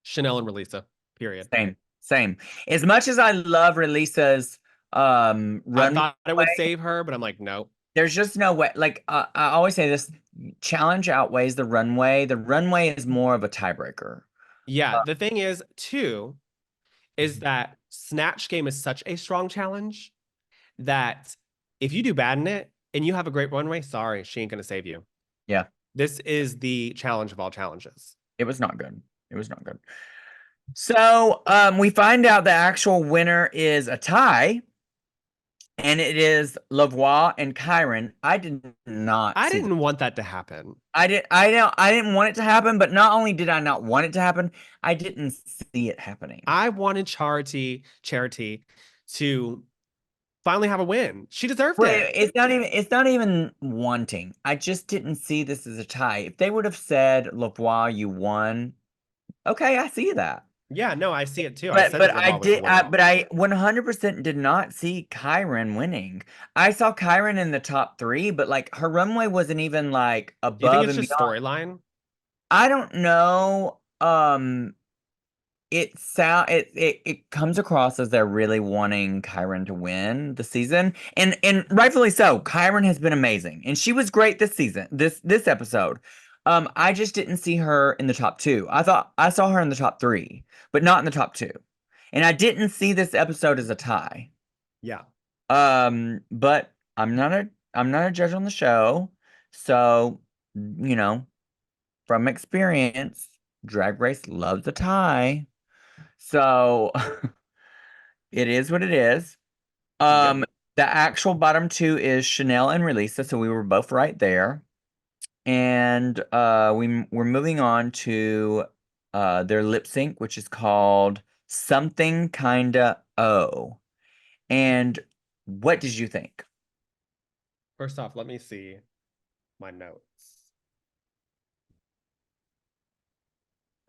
Chanel and Relisa, period. Same. As much as I love Releasa's I runway, thought it would save her, but I'm like, no. there's just no way. Like, I always say this: challenge outweighs the runway. The runway is more of a tiebreaker. Yeah, the thing is, too, is that Snatch Game is such a strong challenge that if you do bad in it and you have a great runway, sorry, she ain't gonna save you. Yeah, This is the challenge of all challenges. it was not good. It was not good. So, we find out the actual winner is a tie, and it is Lavoie and Kyron. I did not I see. didn't want that to happen. I did. I didn't want it to happen, but not only did I not want it to happen, I didn't see it happening. I wanted Charity to finally have a win. She deserved it. It's not even wanting. I just didn't see this as a tie. If they would have said, Lavoie, you won, okay, I see that. Yeah, no, I see it too. I said But that I Laval was the did winner. but I 100% did not see Kyron winning. I saw Kyron in the top 3, but like her runway wasn't even like Do you think above it's and just beyond. storyline? I don't know. It comes across as they're really wanting Kyron to win the season, and rightfully so. Kyron has been amazing, and she was great this season, this episode. I just didn't see her in the top 2. I thought I saw her in the top 3, but not in the top 2. And I didn't see this episode as a tie. Yeah. But I'm not a judge on the show, so from experience, Drag Race loves a tie. So it is what it is. Yep. The actual bottom 2 is Chanel and Relisa, so we were both right there. And we're moving on to their lip sync, which is called Something Kinda Oh. And what did you think? First off, let me see my notes.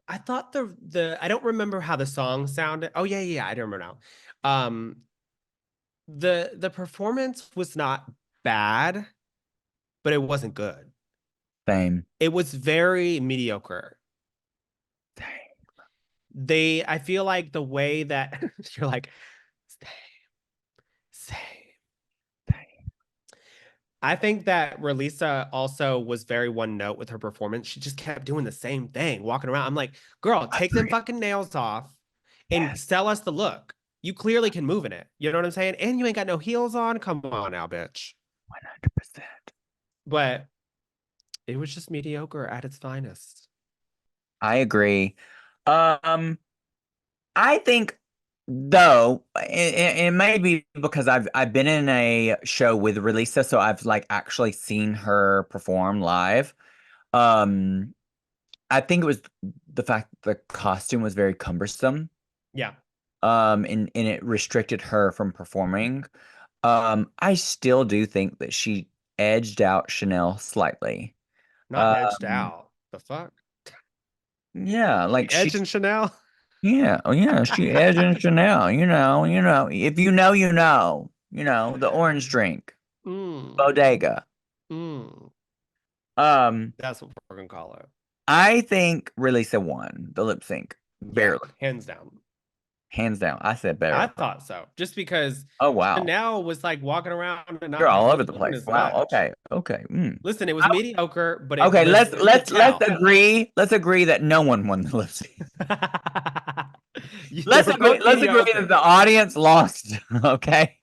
I thought the I don't remember how the song sounded. Oh yeah, I don't remember now. The performance was not bad, but it wasn't good. Same. It was very mediocre. I feel like the way that you're like, same. I think that Relisa also was very one note with her performance. She just kept doing the same thing, walking around. I'm like, girl, take them Agree. fucking nails off and Yes, sell us the look. You clearly can move in it. You know what I'm saying? And you ain't got no heels on. Come on now, bitch. 100%. But it was just mediocre at its finest. I agree. Um, I think though it may be because I've been in a show with Relisa, so I've like actually seen her perform live. Um, I think it was the fact the costume was very cumbersome. Yeah, And it restricted her from performing. I still do think that she edged out Chanel slightly. not edged Um, out. The fuck? yeah, like The Edge and Chanel? yeah, oh yeah, she edging Chanel, if you know, the orange drink, Mm, bodega. mm. Um, That's what we're gonna call it. I think Relisa won the lip sync, Yeah, barely, hands down. hands down. I said I barely. thought so. Just because Oh wow, Chanel was like walking around and you're not all over really the moving place. as Wow. much. Okay. Okay. Listen, it was mediocre, but Okay. you could Let's tell. agree. Let's agree that no one won the lip sync. They were Let's both agree that mediocre. the audience lost. Okay.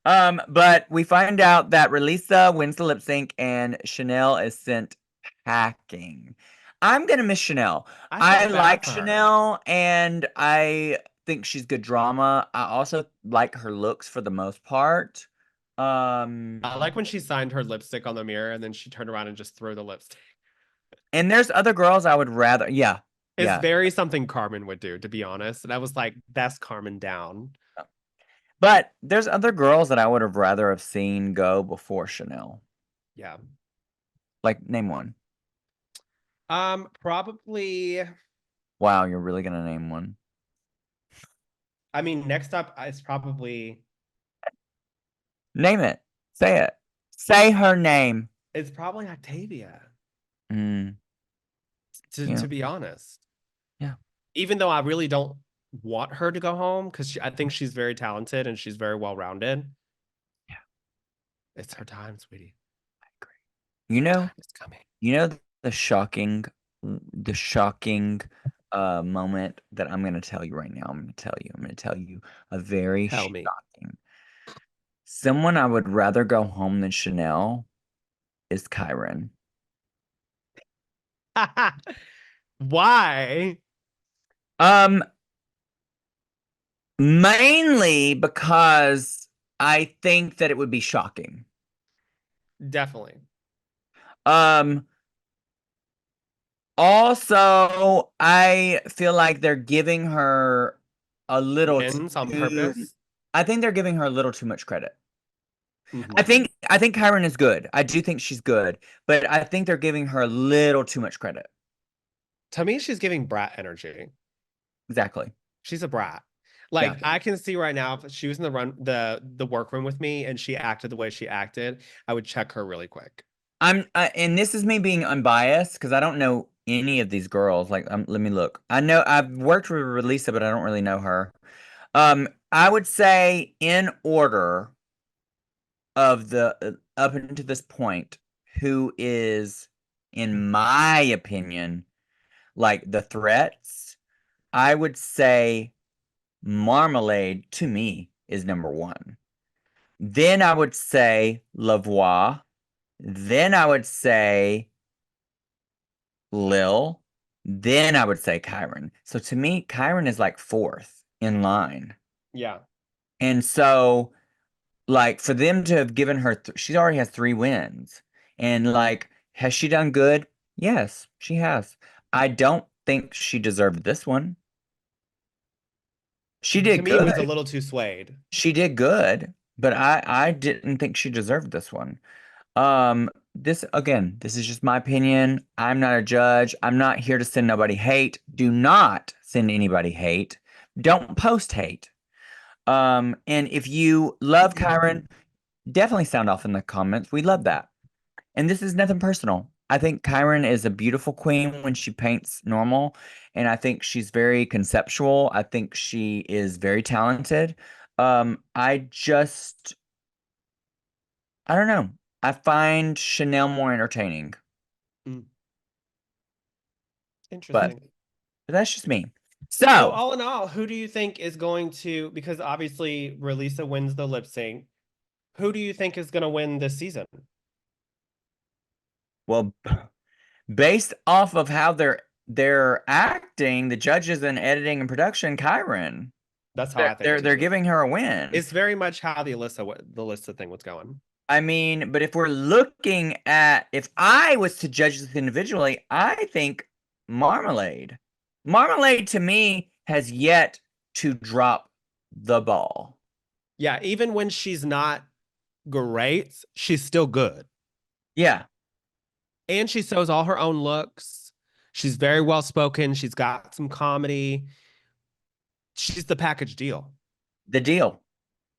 But we find out that Relisa wins the lip sync and Chanel is sent packing. I'm gonna miss Chanel. I I felt bad like for her. Chanel and I think she's good drama. I also like her looks for the most part. I like when she signed her lipstick on the mirror and then she turned around and just threw the lipstick. And there's other girls I would rather, yeah, It's yeah. very something Carmen would do, to be honest. And I was like, that's Carmen down. But there's other girls that I would have rather have seen go before Chanel. Yeah. Like, name one. Probably. Wow, you're really gonna name one. I mean, next up is probably Name it. Say it. Say her name. it's probably Octavia, Mm, to yeah, be honest. yeah, Even though I really don't want her to go home because I think she's very talented and she's very well rounded. yeah. It's her time, sweetie. I agree. You Her know, time is coming. you know the shocking moment that I'm gonna tell you right now. I'm gonna tell you a very Tell me. shocking. Someone I would rather go home than Chanel is Kyron. Why? Um, Mainly because I think that it would be shocking. Definitely. Um, Also, I feel like they're giving her a little Wins on too purpose. I think they're giving her a little too much credit. Mhm. I think Kyron is good. I do think she's good, but I think they're giving her a little too much credit. To me, she's giving brat energy. Exactly. She's a brat. Yeah. Like I can see right now if she was in the workroom with me and she acted the way she acted, I would check her really quick. And this is me being unbiased because I don't know any of these girls. Like, let me look. I know I've worked with Relisa, but I don't really know her. I would say in order of the up until this point, who is, in my opinion, like the threats, I would say Marmalade to me is number one. Then I would say Lavoie. Then I would say Lil. Then I would say Kyron. So to me, Kyron is like fourth in line. Yeah. And so, like, for them to have given her, she already has 3 wins. And, like, has she done good? Yes, she has. I don't think she deserved this one. She To did me, it was a good. little too swayed. She did good, but I didn't think she deserved this one. This again, this is just my opinion. I'm not a judge. I'm not here to send nobody hate. Do not send anybody hate. Don't post hate. And if you love Kyron, definitely sound off in the comments. We love that. And this is nothing personal. I think Kyron is a beautiful queen when she paints normal, and I think she's very conceptual. I think she is very talented. I just I don't know. I find Chanel more entertaining, but Interesting. that's just me. So So, all in all, who do you think is going to, because obviously Releasa wins the lip sync, who do you think is going to win this season? well, based off of how they're acting, the judges and editing and production, Kyron. That's how I think They're too. giving her a win. It's very much how the Alyssa thing was going. I mean, but if we're looking at, if I was to judge this individually, I think Marmalade. Marmalade to me has yet to drop the ball. Yeah, even when she's not great, she's still good. Yeah. And she sews all her own looks. She's very well spoken. She's got some comedy. She's the package deal. The deal.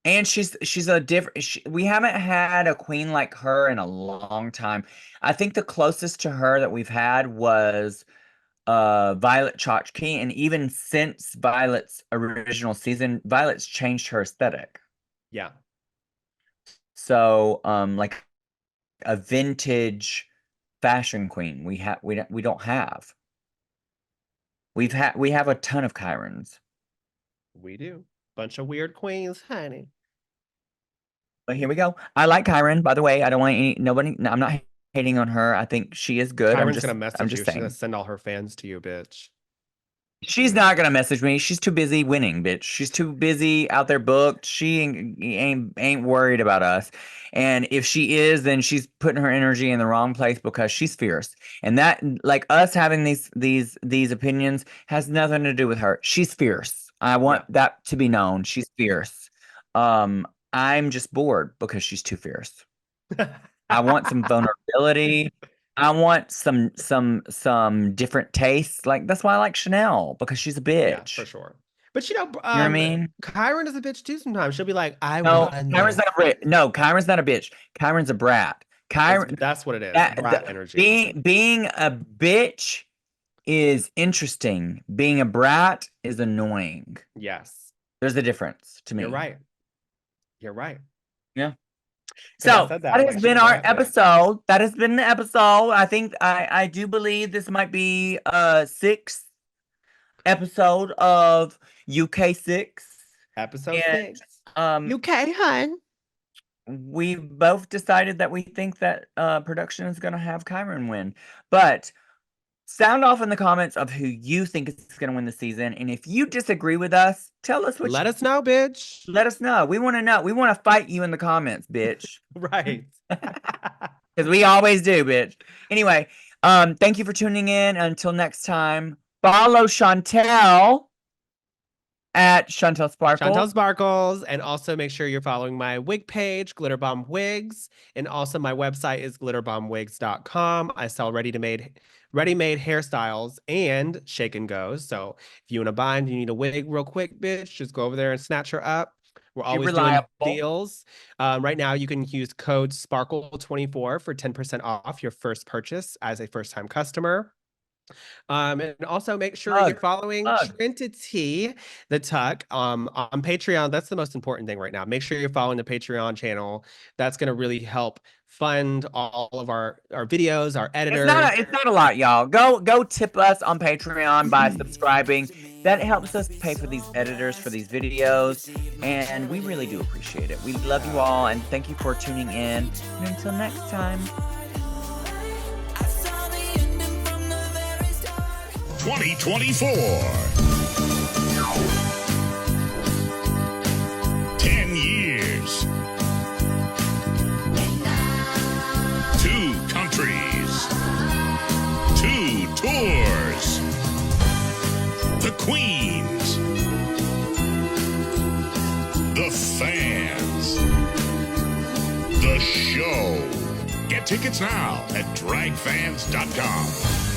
And she's a different, we haven't had a queen like her in a long time. I think the closest to her that we've had was Violet Chachki, and even since Violet's original season, Violet's changed her aesthetic. Yeah. So, like a vintage fashion queen, we don't have. We have a ton of Chirons. We do. Bunch of weird queens, honey. But here we go. I like Chiron, by the way. I don't want nobody. I'm not hating on her. I think she is good. Chiron's gonna message I'm you. just She's gonna saying. send all her fans to you, bitch. She's not gonna message me. She's too busy winning, bitch. She's too busy out there booked. She ain't worried about us. And if she is, then she's putting her energy in the wrong place because she's fierce. And that, like us having these opinions, has nothing to do with her. She's fierce. I want that to be known. She's fierce. I'm just bored because she's too fierce. I want some vulnerability. I want some different tastes. Like that's why I like Chanel, because she's a bitch. Yeah, for sure. But you know what I mean? Chiron is a bitch too sometimes. She'll be like, No, Chiron's not a bitch. No, Chiron's not a bitch. Chiron's a brat. Chiron, that's what it is. Brat energy. Being a bitch is interesting. Being a brat is annoying. Yes. There's a difference to me. You're right. You're right. Yeah. So that has been our episode. That has been the episode. I think I do believe this might be a 6th episode of UK 6. Episode 6. UK, hun. We both decided that we think that production is going to have Chiron win. But sound off in the comments of who you think is going to win the season. And if you disagree with us, tell us Let us know, bitch. Let us know. We want to know. We want to fight you in the comments, bitch. Right. Because we always do, bitch. Anyway, thank you for tuning in. Until next time, follow Chantel at Chantel Sparkles. Chantel Sparkles. And also make sure you're following my wig page, Glitter Bomb Wigs. And also my website is glitterbombwigs.com. I sell ready-made hairstyles and shake and goes. So if you want to bind, you need a wig real quick, bitch, just go over there and snatch her up. We're always doing deals. Right now, you can use code SPARKLE24 for 10% off your first purchase as a first-time customer. And also make sure you're following Trinity, the Tuck, on Patreon. That's the most important thing right now. Make sure you're following the Patreon channel. That's going to really help fund all of our videos, our editors. It's not a lot, y'all. Go tip us on Patreon by subscribing. That helps us pay for these editors for these videos, and we really do appreciate it. We love you all, and thank you for tuning in. And until next time. 2024. 10 years. 2 countries. 2 tours. The Queens. The fans. The show. Get tickets now at dragfans.com.